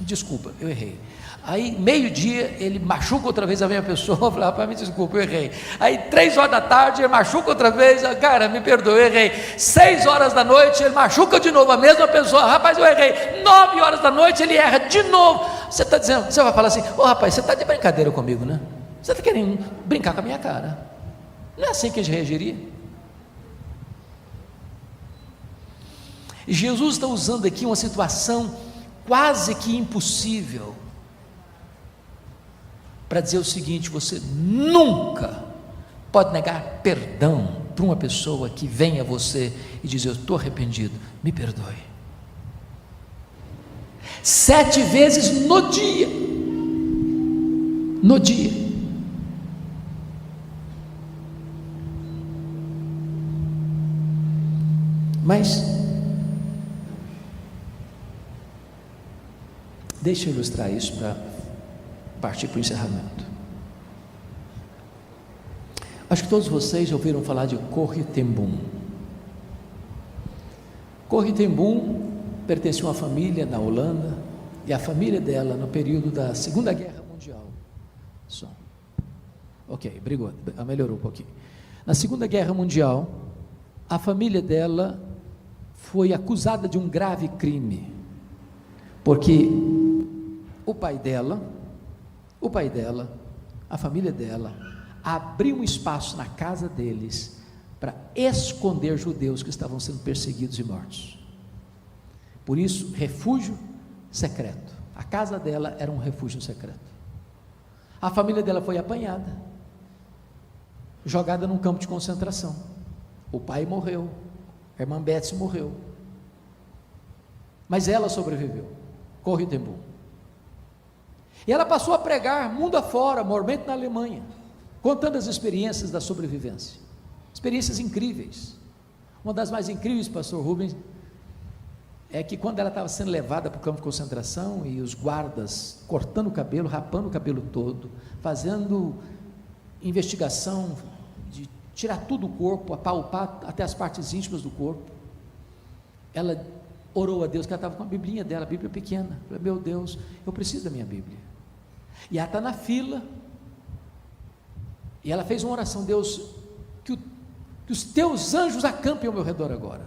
desculpa, eu errei. Aí meio-dia ele machuca outra vez a mesma pessoa, fala, rapaz, me desculpa, eu errei. Aí 3 horas da tarde ele machuca outra vez, cara, me perdoe, eu errei. 6 horas da noite ele machuca de novo a mesma pessoa, rapaz, eu errei. 9 horas da noite ele erra de novo. Você está dizendo, você vai falar assim, rapaz, você está de brincadeira comigo, né? Você está querendo brincar com a minha cara. Não é assim que a gente reagiria? E Jesus está usando aqui uma situação quase que impossível para dizer o seguinte, você nunca pode negar perdão para uma pessoa que vem a você e diz, eu estou arrependido, me perdoe. 7 vezes no dia, mas deixa eu ilustrar isso para partir para o encerramento. Acho que todos vocês já ouviram falar de Corrie ten Boom. Corrie ten Boom pertencia a uma família na Holanda, e a família dela no período da Segunda Guerra Mundial, melhorou um pouquinho. Na Segunda Guerra Mundial, a família dela foi acusada de um grave crime, porque o pai dela, a família dela, abriu um espaço na casa deles para esconder judeus que estavam sendo perseguidos e mortos. Por isso, refúgio secreto. A casa dela era um refúgio secreto. A família dela foi apanhada, jogada num campo de concentração. O pai morreu, a irmã Betsy morreu, mas ela sobreviveu. Corrie ten Boom. E ela passou a pregar mundo afora, mormente na Alemanha, contando as experiências da sobrevivência. experiências incríveis. Uma das mais incríveis, pastor Rubens, é que quando ela estava sendo levada para o campo de concentração e os guardas cortando o cabelo, rapando o cabelo todo, fazendo investigação de tirar tudo do corpo, apalpar até as partes íntimas do corpo, ela orou a Deus, que ela estava com a biblinha dela, a Bíblia pequena. Falei, meu Deus, eu preciso da minha Bíblia. E ela está na fila, e ela fez uma oração: Deus, que os teus anjos acampem ao meu redor agora,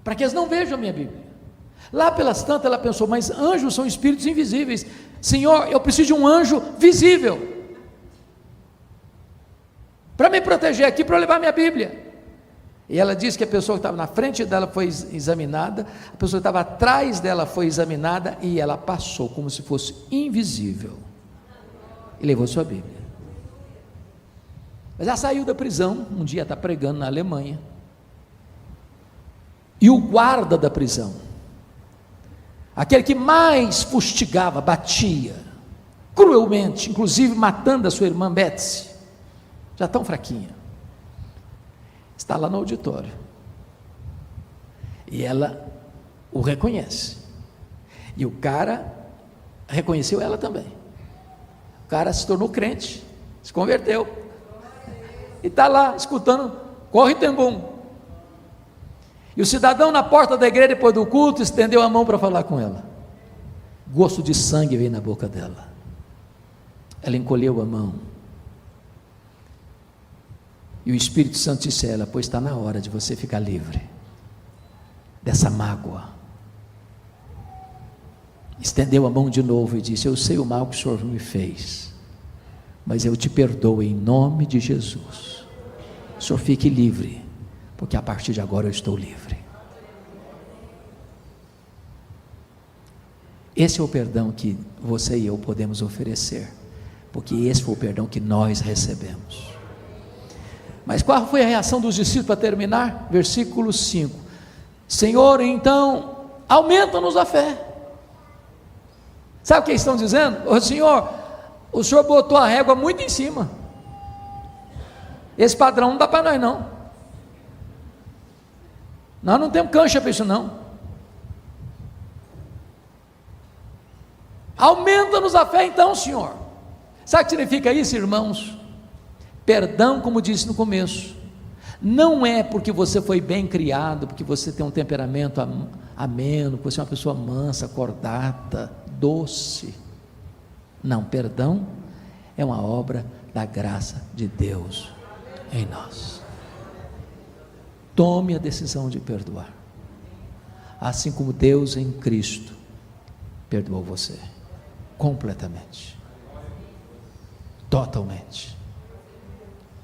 para que eles não vejam a minha Bíblia. Lá pelas tantas ela pensou, mas anjos são espíritos invisíveis, Senhor, eu preciso de um anjo visível, para me proteger aqui, para eu levar minha Bíblia. E ela disse que a pessoa que estava na frente dela foi examinada, a pessoa que estava atrás dela foi examinada, e ela passou como se fosse invisível, e levou sua Bíblia. Mas ela saiu da prisão, um dia está pregando na Alemanha, e o guarda da prisão, aquele que mais fustigava, batia, cruelmente, inclusive matando a sua irmã Betsy, já tão fraquinha, está lá no auditório, e ela o reconhece, e o cara reconheceu ela também. O cara se tornou crente, se converteu, e está lá escutando, corre tembum. E o cidadão na porta da igreja, depois do culto, estendeu a mão para falar com ela. Gosto de sangue veio na boca dela. Ela encolheu a mão, e o Espírito Santo disse a ela: pois está na hora de você ficar livre dessa mágoa. Estendeu a mão de novo e disse: eu sei o mal que o Senhor me fez, mas eu te perdoo em nome de Jesus. O Senhor fique livre, porque a partir de agora eu estou livre. Esse é o perdão que você e eu podemos oferecer, porque esse foi o perdão que nós recebemos. Mas qual foi a reação dos discípulos para terminar? Versículo 5: Senhor, então aumenta-nos a fé. Sabe o que eles estão dizendo? Ô Senhor, o Senhor botou a régua muito em cima, esse padrão não dá para nós não, nós não temos cancha para isso não. Aumenta-nos a fé então, Senhor. Sabe o que significa isso, irmãos? Perdão, como disse no começo, não é porque você foi bem criado, porque você tem um temperamento ameno, porque você é uma pessoa mansa, cordata, doce. Não, perdão é uma obra da graça de Deus em nós. Tome a decisão de perdoar, assim como Deus em Cristo perdoou você, completamente, totalmente,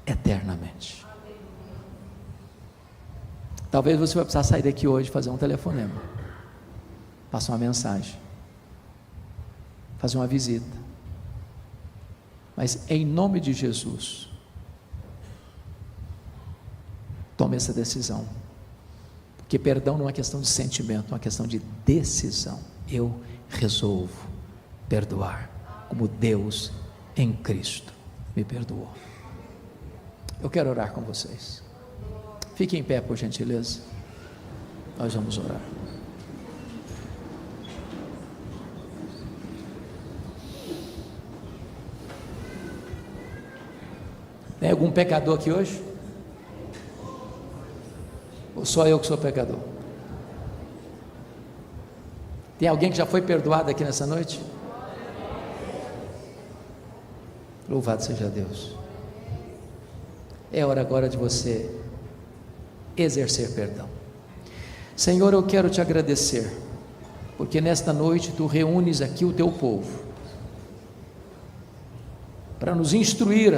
eternamente. Talvez você vai precisar sair daqui hoje e fazer um telefonema, passar uma mensagem, fazer uma visita, mas em nome de Jesus, tome essa decisão, porque perdão não é uma questão de sentimento, é uma questão de decisão. Eu resolvo perdoar, como Deus em Cristo me perdoou. Eu quero orar com vocês. Fiquem em pé, por gentileza. Nós vamos orar. Tem algum pecador aqui hoje? Ou só eu que sou pecador? Tem alguém que já foi perdoado aqui nessa noite? Louvado seja Deus. É hora agora de você exercer perdão. Senhor, eu quero te agradecer, porque nesta noite tu reúnes aqui o teu povo, para nos instruir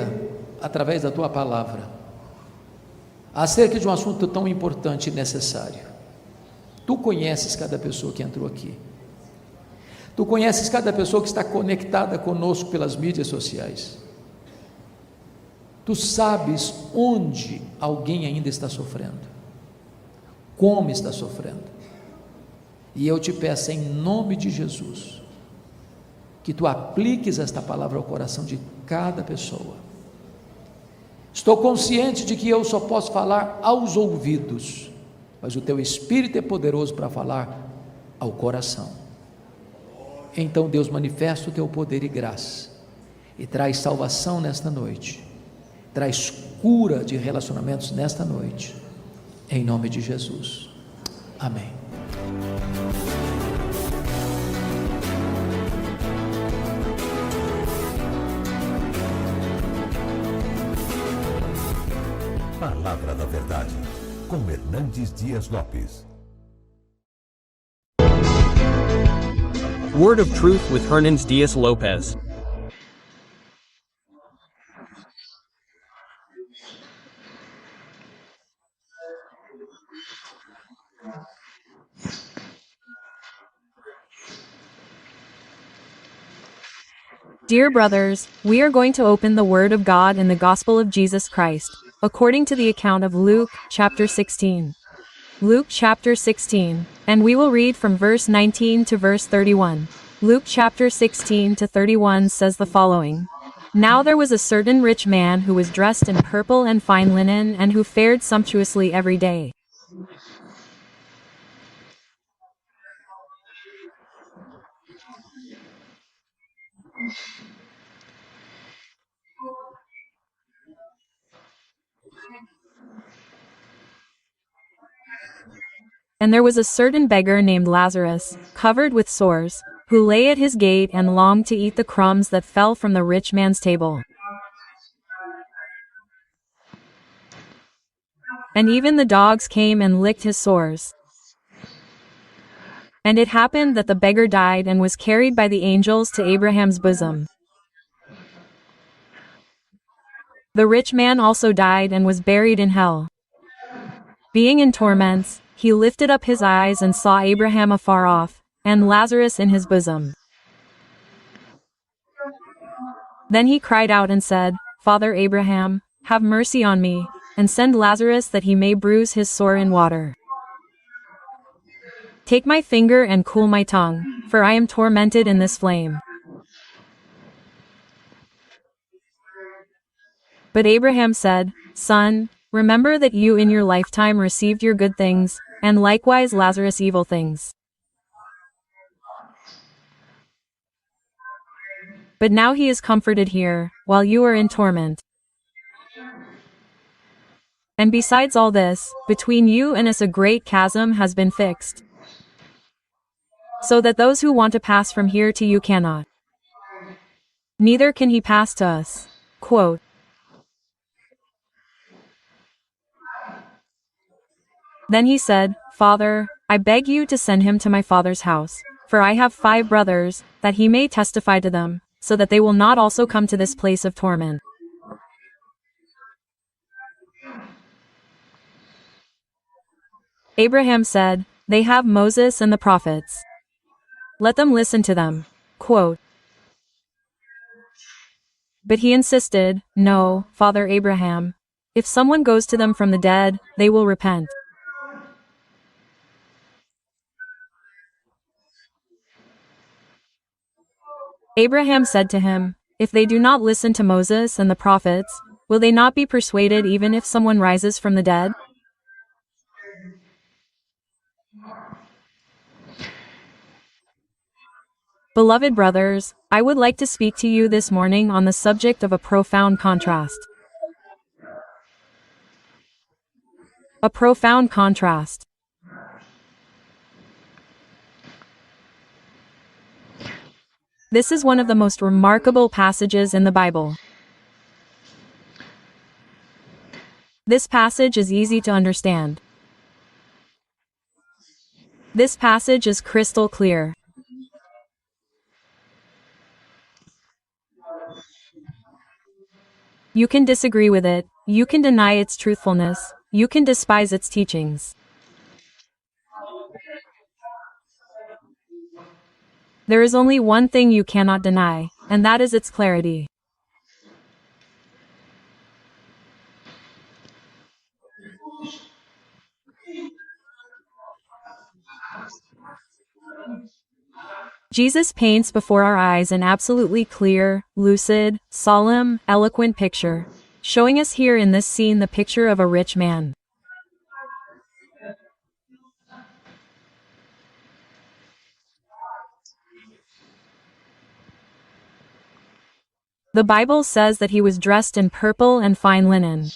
através da tua palavra, acerca de um assunto tão importante e necessário. Tu conheces cada pessoa que entrou aqui, tu conheces cada pessoa que está conectada conosco pelas mídias sociais, tu sabes onde alguém ainda está sofrendo, como está sofrendo, e eu te peço em nome de Jesus, que tu apliques esta palavra ao coração de cada pessoa, Estou consciente de que eu só posso falar aos ouvidos, mas o teu Espírito é poderoso para falar ao coração. Então, Deus, manifesta o teu poder e graça e traz salvação nesta noite, traz cura de relacionamentos nesta noite, em nome de Jesus. Amém. Palavra da Verdade, com Hernandes Dias Lopes. Word of Truth with Hernandes Dias Lopes. Dear brothers, we are going to open the Word of God in the Gospel of Jesus Christ, according to the account of Luke, chapter 16. Luke chapter 16, and we will read from verse 19 to verse 31. Luke chapter 16 to 31 says the following. Now there was a certain rich man who was dressed in purple and fine linen and who fared sumptuously every day. And there was a certain beggar named Lazarus, covered with sores, who lay at his gate and longed to eat the crumbs that fell from the rich man's table. And even the dogs came and licked his sores. And it happened that the beggar died and was carried by the angels to Abraham's bosom. The rich man also died and was buried in hell. Being in torments, he lifted up his eyes and saw Abraham afar off, and Lazarus in his bosom. Then he cried out and said, Father Abraham, have mercy on me, and send Lazarus that he may bruise his sore in water. Take my finger and cool my tongue, for I am tormented in this flame. But Abraham said, Son, remember that you in your lifetime received your good things, and likewise Lazarus evil things. But now he is comforted here, while you are in torment. And besides all this, between you and us a great chasm has been fixed, so that those who want to pass from here to you cannot. Neither can he pass to us. Quote. Then he said, Father, I beg you to send him to my father's house, for I have 5 brothers, that he may testify to them, so that they will not also come to this place of torment. Abraham said, They have Moses and the prophets. Let them listen to them. Quote. But he insisted, No, Father Abraham. If someone goes to them from the dead, they will repent. Abraham said to him, If they do not listen to Moses and the prophets, will they not be persuaded even if someone rises from the dead? Beloved brothers, I would like to speak to you this morning on the subject of a profound contrast. A profound contrast. This is one of the most remarkable passages in the Bible. This passage is easy to understand. This passage is crystal clear. You can disagree with it, you can deny its truthfulness, you can despise its teachings. There is only one thing you cannot deny, and that is its clarity. Jesus paints before our eyes an absolutely clear, lucid, solemn, eloquent picture. showing us here in this scene the picture of a rich man. The Bible says that he was dressed in purple and fine linen.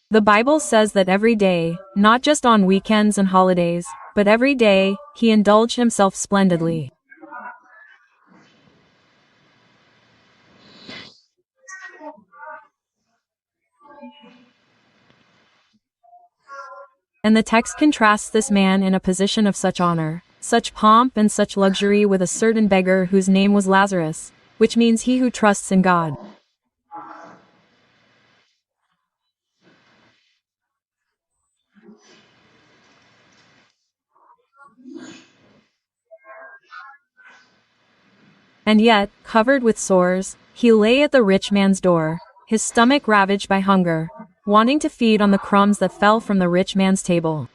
The Bible says that every day, not just on weekends and holidays, but every day, he indulged himself splendidly. And the text contrasts this man in a position of such honor, such pomp and such luxury with a certain beggar whose name was Lazarus, which means he who trusts in God. And yet, covered with sores, he lay at the rich man's door, his stomach ravaged by hunger, wanting to feed on the crumbs that fell from the rich man's table.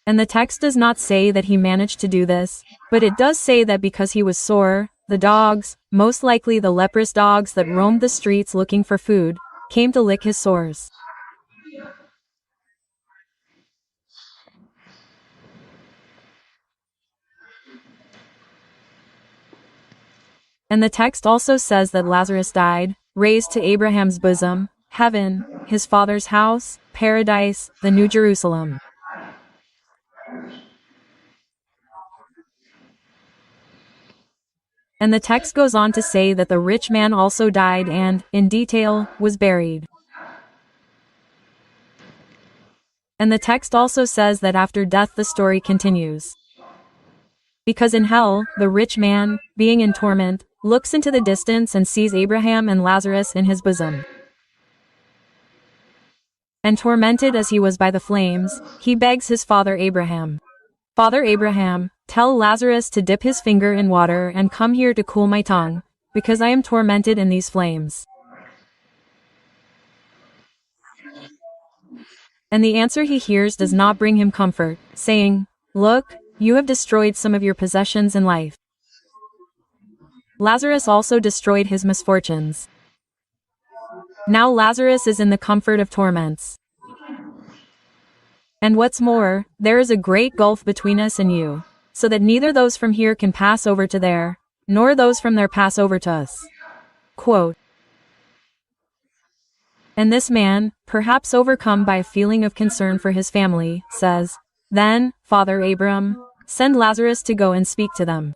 And the text does not say that he managed to do this, but it does say that because he was sore, the dogs, most likely the leprous dogs that roamed the streets looking for food, came to lick his sores. And the text also says that Lazarus died, raised to Abraham's bosom, heaven, his father's house, paradise, the New Jerusalem. And the text goes on to say that the rich man also died and, in detail, was buried. And the text also says that after death the story continues. Because in hell, the rich man, being in torment, looks into the distance and sees Abraham and Lazarus in his bosom. And tormented as he was by the flames, he begs his father Abraham, "Father Abraham, tell Lazarus to dip his finger in water and come here to cool my tongue, because I am tormented in these flames." And the answer he hears does not bring him comfort, saying, "Look, you have destroyed some of your possessions in life." Lazarus also destroyed his misfortunes. Now Lazarus is in the comfort of torments. And what's more, there is a great gulf between us and you, so that neither those from here can pass over to there, nor those from there pass over to us. Quote, and this man, perhaps overcome by a feeling of concern for his family, says, "Then, Father Abram, send Lazarus to go and speak to them.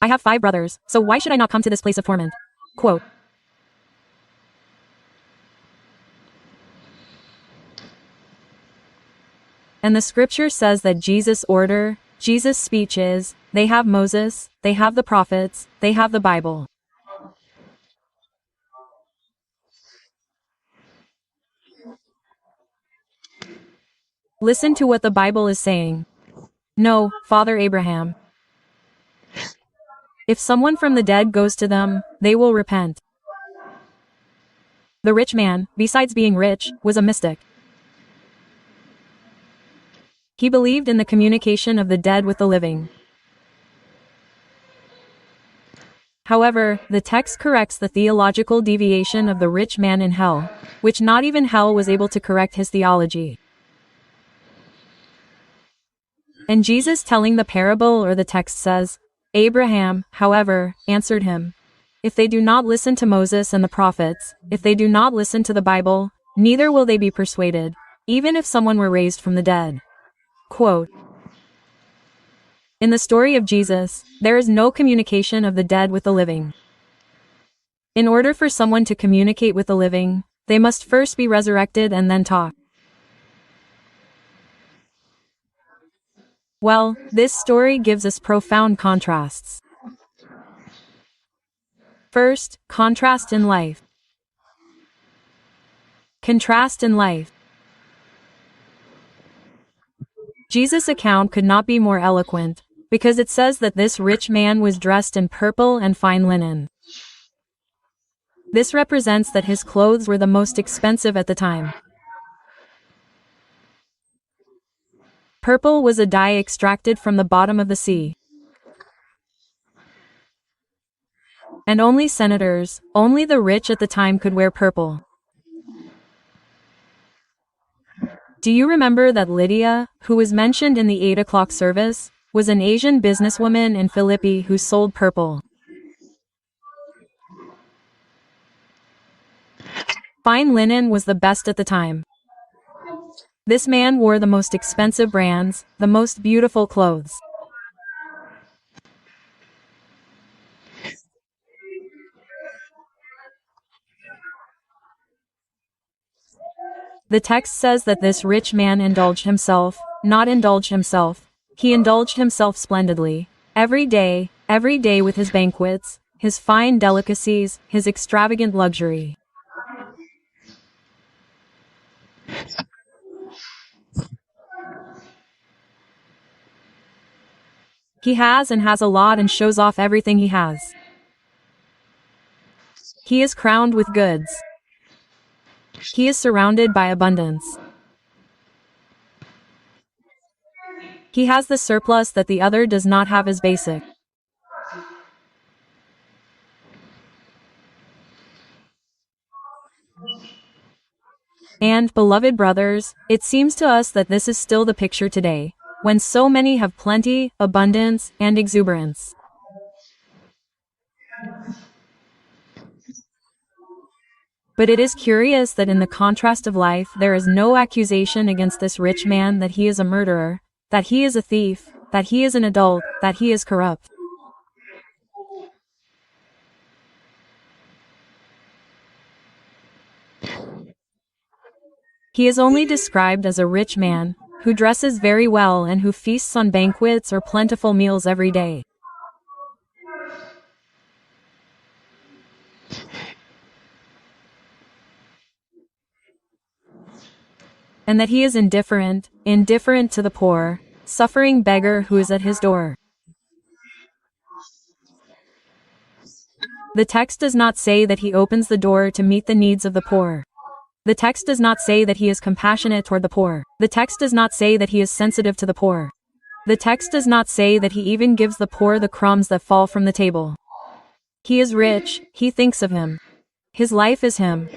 I have 5 brothers, so why should I not come to this place of torment?" Quote, and the scripture says that Jesus' order, Jesus' speech is, they have Moses, they have the prophets, they have the Bible. Listen to what the Bible is saying. No, Father Abraham. If someone from the dead goes to them, they will repent. The rich man, besides being rich, was a mystic. He believed in the communication of the dead with the living. However, the text corrects the theological deviation of the rich man in hell, which not even hell was able to correct his theology. And Jesus telling the parable or the text says, Abraham, however, answered him, "If they do not listen to Moses and the prophets, if they do not listen to the Bible, neither will they be persuaded, even if someone were raised from the dead." Quote, in the story of Jesus, there is no communication of the dead with the living. In order for someone to communicate with the living, they must first be resurrected and then talk. Well, this story gives us profound contrasts. First, contrast in life. Contrast in life. Jesus' account could not be more eloquent, because it says that this rich man was dressed in purple and fine linen. This represents that his clothes were the most expensive at the time. Purple was a dye extracted from the bottom of the sea. And only senators, only the rich at the time could wear purple. Do you remember that Lydia, who was mentioned in the 8 o'clock service, was an Asian businesswoman in Philippi who sold purple? Fine linen was the best at the time. This man wore the most expensive brands, the most beautiful clothes. The text says that this rich man indulged himself, not indulged himself. He indulged himself splendidly. Every day with his banquets, his fine delicacies, his extravagant luxury. He has a lot and shows off everything he has. He is crowned with goods. He is surrounded by abundance. He has the surplus that the other does not have as basic. And, beloved brothers, it seems to us that this is still the picture today, when so many have plenty, abundance, and exuberance. But it is curious that in the contrast of life there is no accusation against this rich man that he is a murderer, that he is a thief, that he is an adult, that he is corrupt. He is only described as a rich man, who dresses very well and who feasts on banquets or plentiful meals every day. And that he is indifferent to the poor, suffering beggar who is at his door. The text does not say that he opens the door to meet the needs of the poor. The text does not say that he is compassionate toward the poor. The text does not say that he is sensitive to the poor. The text does not say that he even gives the poor the crumbs that fall from the table. He is rich, he thinks of him. His life is him.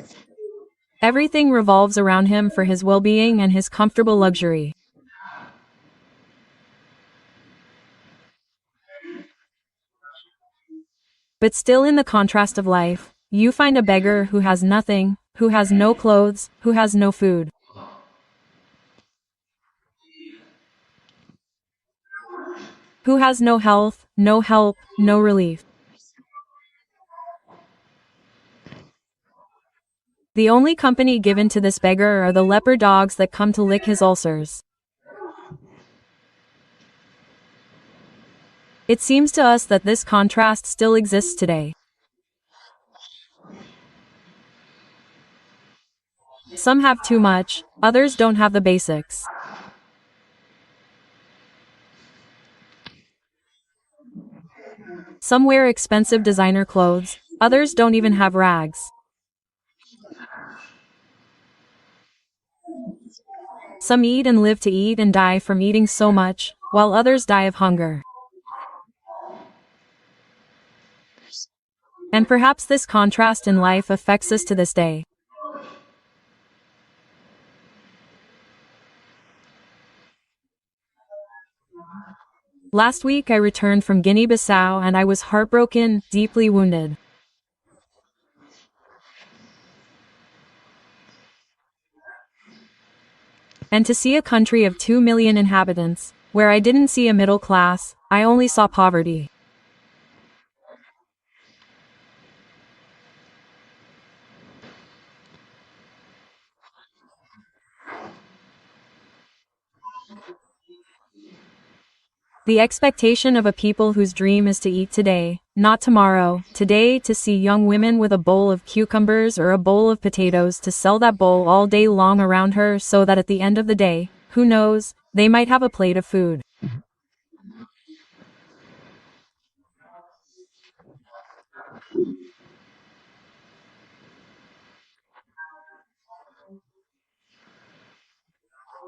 Everything revolves around him for his well-being and his comfortable luxury. But still in the contrast of life, you find a beggar who has nothing, who has no clothes, who has no food. Who has no health, no help, no relief. The only company given to this beggar are the leper dogs that come to lick his ulcers. It seems to us that this contrast still exists today. Some have too much, others don't have the basics. Some wear expensive designer clothes, others don't even have rags. Some eat and live to eat and die from eating so much, while others die of hunger. And perhaps this contrast in life affects us to this day. Last week I returned from Guinea-Bissau and I was heartbroken, deeply wounded. And to see a country of 2 million inhabitants, where I didn't see a middle class, I only saw poverty. The expectation of a people whose dream is to eat today, not tomorrow, today to see young women with a bowl of cucumbers or a bowl of potatoes to sell that bowl all day long around her so that at the end of the day, who knows, they might have a plate of food.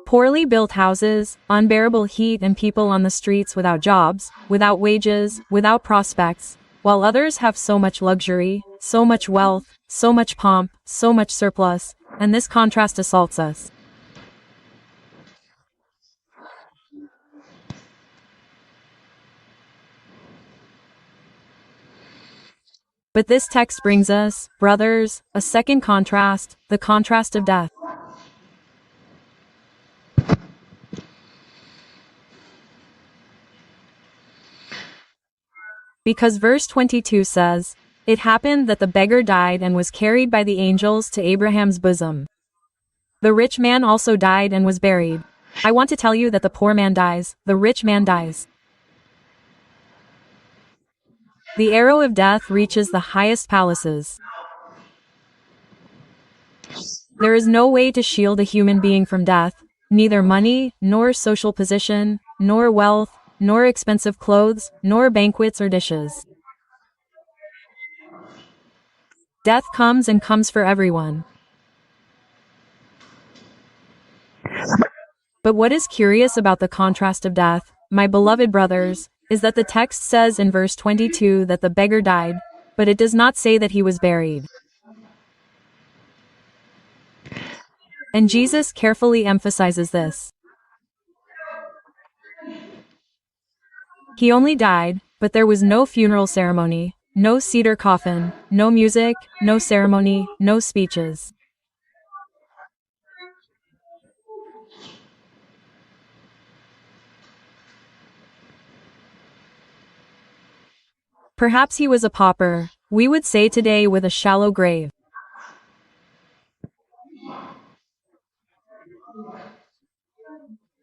Poorly built houses, unbearable heat, and people on the streets without jobs, without wages, without prospects, while others have so much luxury, so much wealth, so much pomp, so much surplus, and this contrast assaults us. But this text brings us, brothers, a second contrast, the contrast of death. Because verse 22 says, "It happened that the beggar died and was carried by the angels to Abraham's bosom. The rich man also died and was buried." I want to tell you that the poor man dies, the rich man dies. The arrow of death reaches the highest palaces. There is no way to shield a human being from death, neither money, nor social position, nor wealth, nor expensive clothes, nor banquets or dishes. Death comes and comes for everyone. But what is curious about the contrast of death, my beloved brothers, is that the text says in verse 22 that the beggar died, but it does not say that he was buried. And Jesus carefully emphasizes this. He only died, but there was no funeral ceremony, no cedar coffin, no music, no ceremony, no speeches. Perhaps he was a pauper, we would say today, with a shallow grave.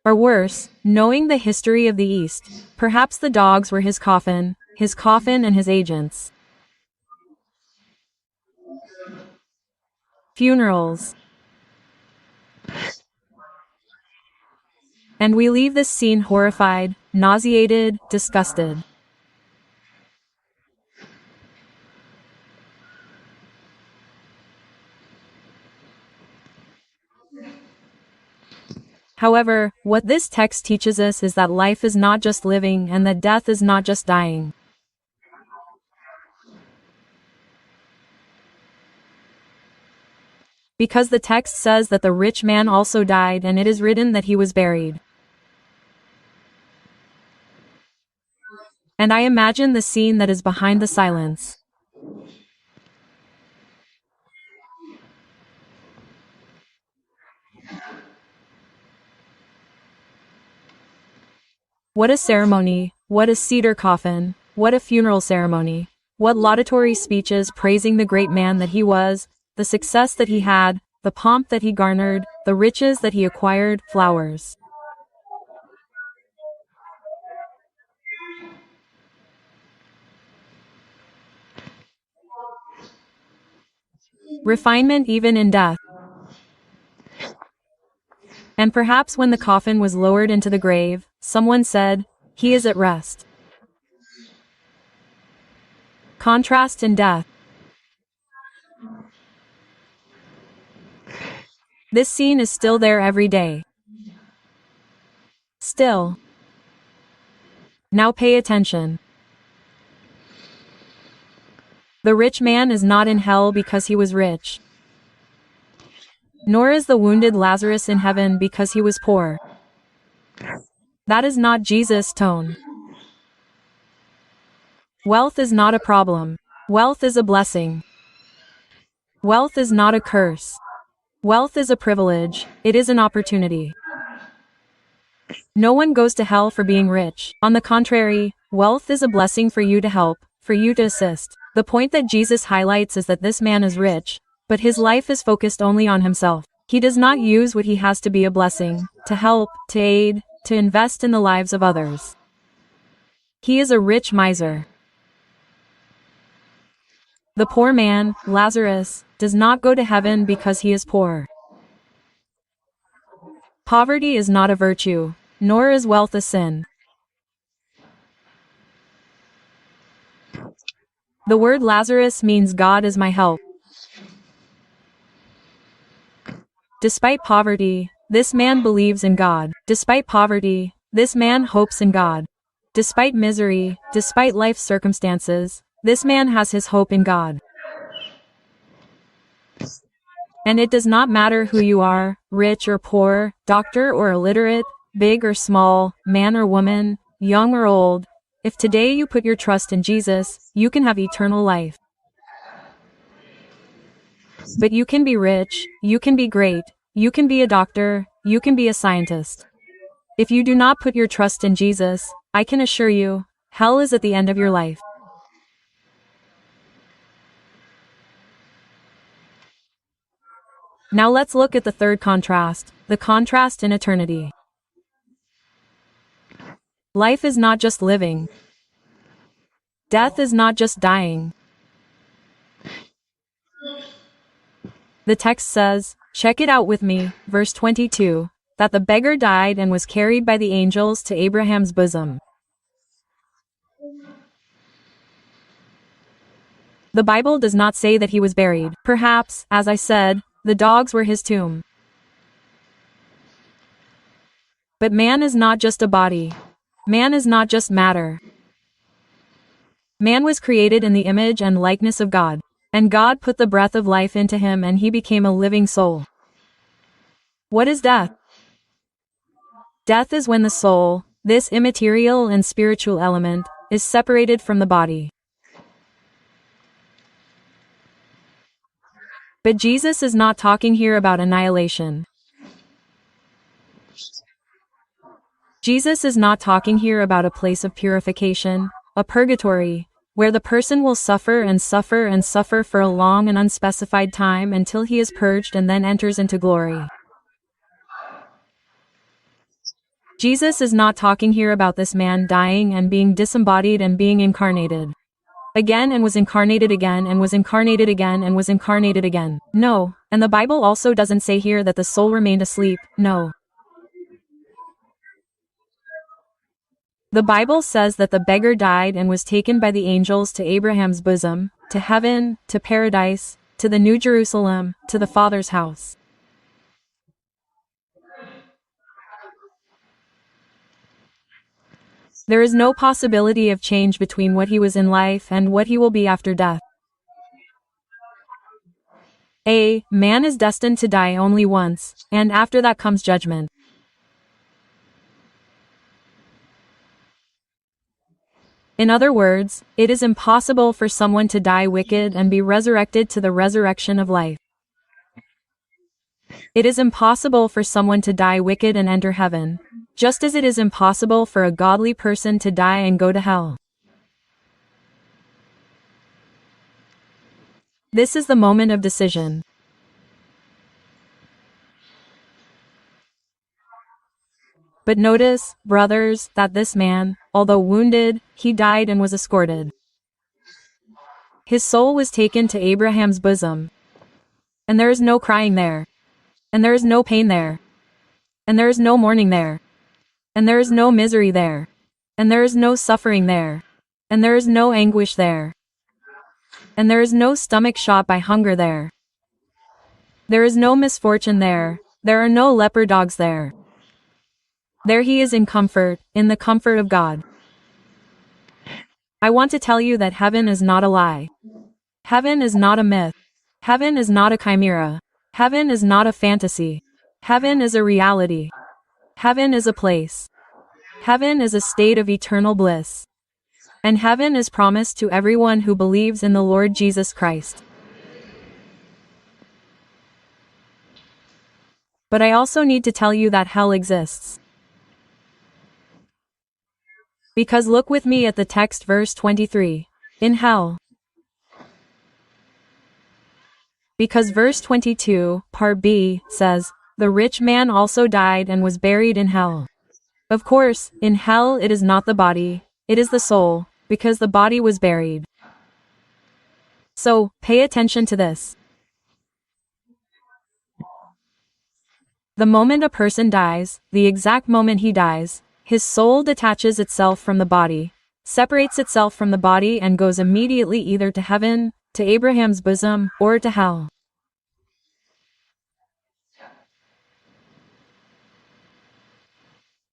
Or worse, knowing the history of the East, perhaps the dogs were his coffin and his agents. Funerals. And we leave this scene horrified, nauseated, disgusted. However, what this text teaches us is that life is not just living and that death is not just dying. Because the text says that the rich man also died, and it is written that he was buried. And I imagine the scene that is behind the silence. What a ceremony, what a cedar coffin, what a funeral ceremony, what laudatory speeches praising the great man that he was, the success that he had, the pomp that he garnered, the riches that he acquired, flowers. Refinement even in death. And perhaps when the coffin was lowered into the grave, someone said, "He is at rest." Contrast in death. This scene is still there every day. Still. Now pay attention. The rich man is not in hell because he was rich. Nor is the wounded Lazarus in heaven because he was poor. That is not Jesus' tone. Wealth is not a problem. Wealth is a blessing. Wealth is not a curse. Wealth is a privilege, it is an opportunity. No one goes to hell for being rich. On the contrary, wealth is a blessing for you to help, for you to assist. The point that Jesus highlights is that this man is rich, but his life is focused only on himself. He does not use what he has to be a blessing, to help, to aid, to invest in the lives of others. He is a rich miser. The poor man, Lazarus, does not go to heaven because he is poor. Poverty is not a virtue, nor is wealth a sin. The word Lazarus means God is my help. Despite poverty, this man believes in God. Despite poverty, this man hopes in God. Despite misery, despite life circumstances, this man has his hope in God. And it does not matter who you are, rich or poor, doctor or illiterate, big or small, man or woman, young or old. If today you put your trust in Jesus, you can have eternal life. But you can be rich, you can be great, you can be a doctor, you can be a scientist. If you do not put your trust in Jesus, I can assure you, hell is at the end of your life. Now let's look at the third contrast, the contrast in eternity. Life is not just living. Death is not just dying. The text says, check it out with me, verse 22, that the beggar died and was carried by the angels to Abraham's bosom. The Bible does not say that he was buried. Perhaps, as I said, the dogs were his tomb. But man is not just a body. Man is not just matter. Man was created in the image and likeness of God. And God put the breath of life into him and he became a living soul. What is death? Death is when the soul, this immaterial and spiritual element, is separated from the body. But Jesus is not talking here about annihilation. Jesus is not talking here about a place of purification, a purgatory, where the person will suffer and suffer and suffer for a long and unspecified time until he is purged and then enters into glory. Jesus is not talking here about this man dying and being disembodied and being incarnated again and was incarnated again and was incarnated again and was incarnated again. No, and the Bible also doesn't say here that the soul remained asleep. No. The Bible says that the beggar died and was taken by the angels to Abraham's bosom, to heaven, to paradise, to the New Jerusalem, to the Father's house. There is no possibility of change between what he was in life and what he will be after death. A man is destined to die only once, and after that comes judgment. In other words, it is impossible for someone to die wicked and be resurrected to the resurrection of life. It is impossible for someone to die wicked and enter heaven, just as it is impossible for a godly person to die and go to hell. This is the moment of decision. But notice, brothers, that this man, although wounded, he died and was escorted. His soul was taken to Abraham's bosom. And there is no crying there. And there is no pain there. And there is no mourning there. And there is no misery there. And there is no suffering there. And there is no anguish there. And there is no stomach shot by hunger there. There is no misfortune there. There are no leper dogs there. There he is in comfort, in the comfort of God. I want to tell you that heaven is not a lie. Heaven is not a myth. Heaven is not a chimera. Heaven is not a fantasy. Heaven is a reality. Heaven is a place. Heaven is a state of eternal bliss. And heaven is promised to everyone who believes in the Lord Jesus Christ. But I also need to tell you that hell exists. Because look with me at the text verse 23. In hell. Because verse 22, part B, says, the rich man also died and was buried in hell. Of course, in hell it is not the body, it is the soul, because the body was buried. So, pay attention to this. The moment a person dies, the exact moment he dies, his soul detaches itself from the body, separates itself from the body and goes immediately either to heaven, to Abraham's bosom, or to hell.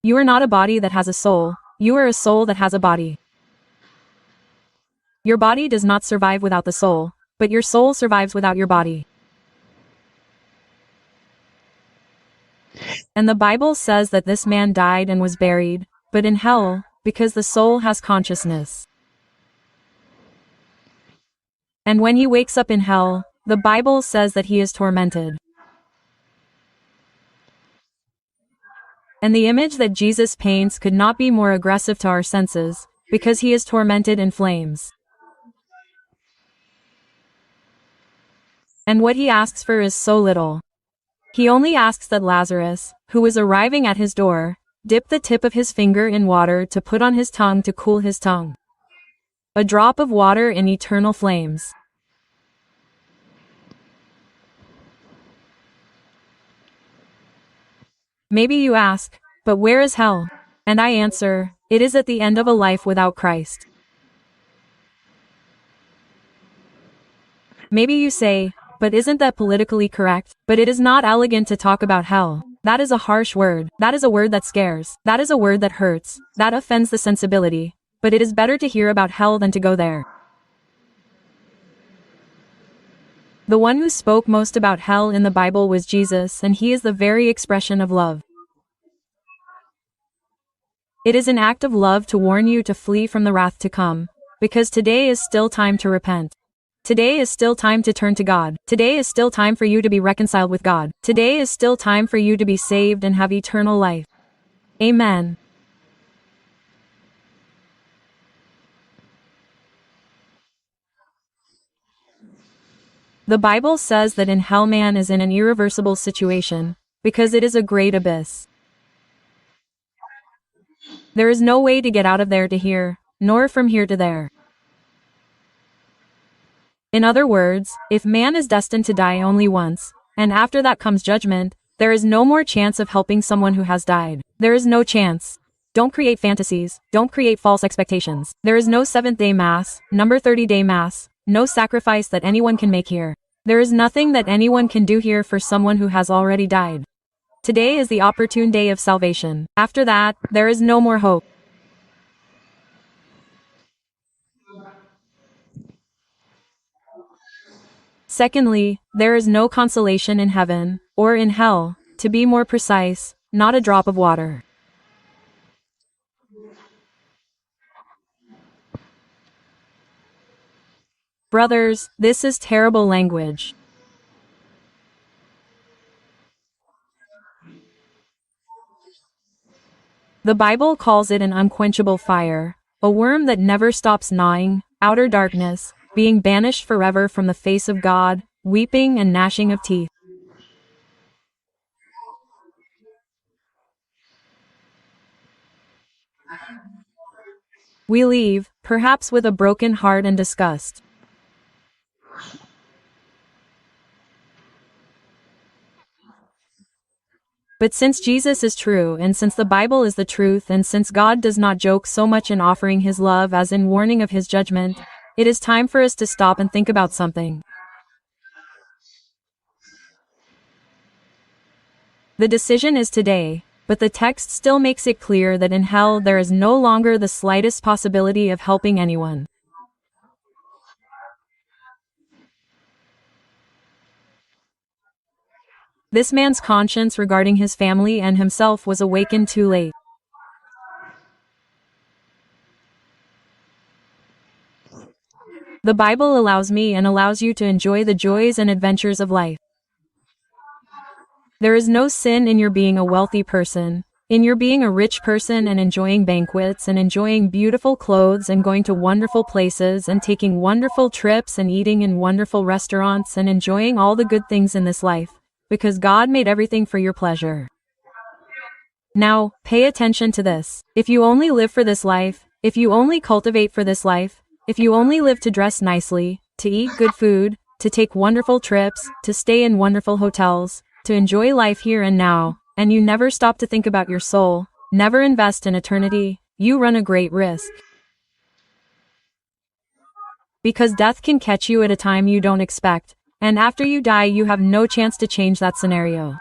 You are not a body that has a soul, you are a soul that has a body. Your body does not survive without the soul, but your soul survives without your body. And the Bible says that this man died and was buried, but in hell, because the soul has consciousness. And when he wakes up in hell, the Bible says that he is tormented. And the image that Jesus paints could not be more aggressive to our senses, because he is tormented in flames. And what he asks for is so little. He only asks that Lazarus, who is arriving at his door, dip the tip of his finger in water to put on his tongue to cool his tongue. A drop of water in eternal flames. Maybe you ask, but where is hell? And I answer, it is at the end of a life without Christ. Maybe you say, but isn't that politically correct? But it is not elegant to talk about hell. That is a harsh word. That is a word that scares. That is a word that hurts. That offends the sensibility. But it is better to hear about hell than to go there. The one who spoke most about hell in the Bible was Jesus, and he is the very expression of love. It is an act of love to warn you to flee from the wrath to come, because today is still time to repent. Today is still time to turn to God. Today is still time for you to be reconciled with God. Today is still time for you to be saved and have eternal life. Amen. The Bible says that in hell man is in an irreversible situation, because it is a great abyss. There is no way to get out of there to here, nor from here to there. In other words, if man is destined to die only once, and after that comes judgment, there is no more chance of helping someone who has died. There is no chance. Don't create fantasies, don't create false expectations. There is no seventh-day Mass, number 30-day Mass, no sacrifice that anyone can make here. There is nothing that anyone can do here for someone who has already died. Today is the opportune day of salvation. After that, there is no more hope. Secondly, there is no consolation in heaven, or in hell, to be more precise, not a drop of water. Brothers, this is terrible language. The Bible calls it an unquenchable fire, a worm that never stops gnawing, outer darkness, being banished forever from the face of God, weeping and gnashing of teeth. We leave, perhaps with a broken heart and disgust. But since Jesus is true, and since the Bible is the truth, and since God does not joke so much in offering his love as in warning of his judgment, it is time for us to stop and think about something. The decision is today, but the text still makes it clear that in hell there is no longer the slightest possibility of helping anyone. This man's conscience regarding his family and himself was awakened too late. The Bible allows me and allows you to enjoy the joys and adventures of life. There is no sin in your being a wealthy person, in your being a rich person and enjoying banquets and enjoying beautiful clothes and going to wonderful places and taking wonderful trips and eating in wonderful restaurants and enjoying all the good things in this life, because God made everything for your pleasure. Now, pay attention to this. If you only live for this life, if you only cultivate for this life, if you only live to dress nicely, to eat good food, to take wonderful trips, to stay in wonderful hotels, to enjoy life here and now, and you never stop to think about your soul, never invest in eternity, you run a great risk. Because death can catch you at a time you don't expect, and after you die you have no chance to change that scenario.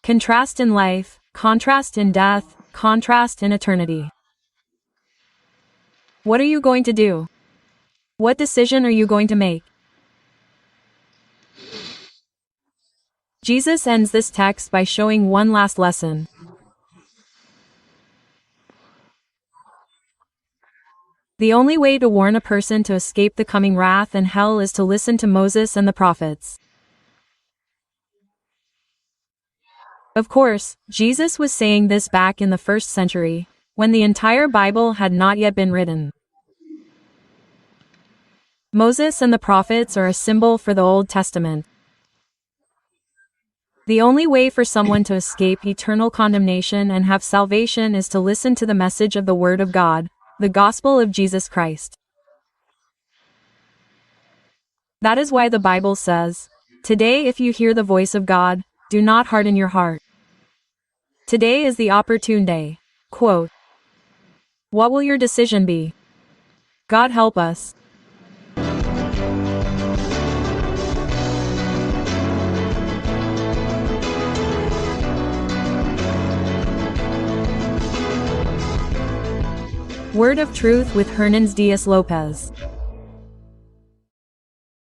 Contrast in life, contrast in death, contrast in eternity. What are you going to do? What decision are you going to make? Jesus ends this text by showing one last lesson. The only way to warn a person to escape the coming wrath and hell is to listen to Moses and the prophets. Of course, Jesus was saying this back in the 1st century, when the entire Bible had not yet been written. Moses and the prophets are a symbol for the Old Testament. The only way for someone to escape eternal condemnation and have salvation is to listen to the message of the Word of God, the gospel of Jesus Christ. That is why the Bible says, "Today if you hear the voice of God, do not harden your heart." Today is the opportune day. Quote, what will your decision be? God help us. Word of Truth with Hernán Díaz López.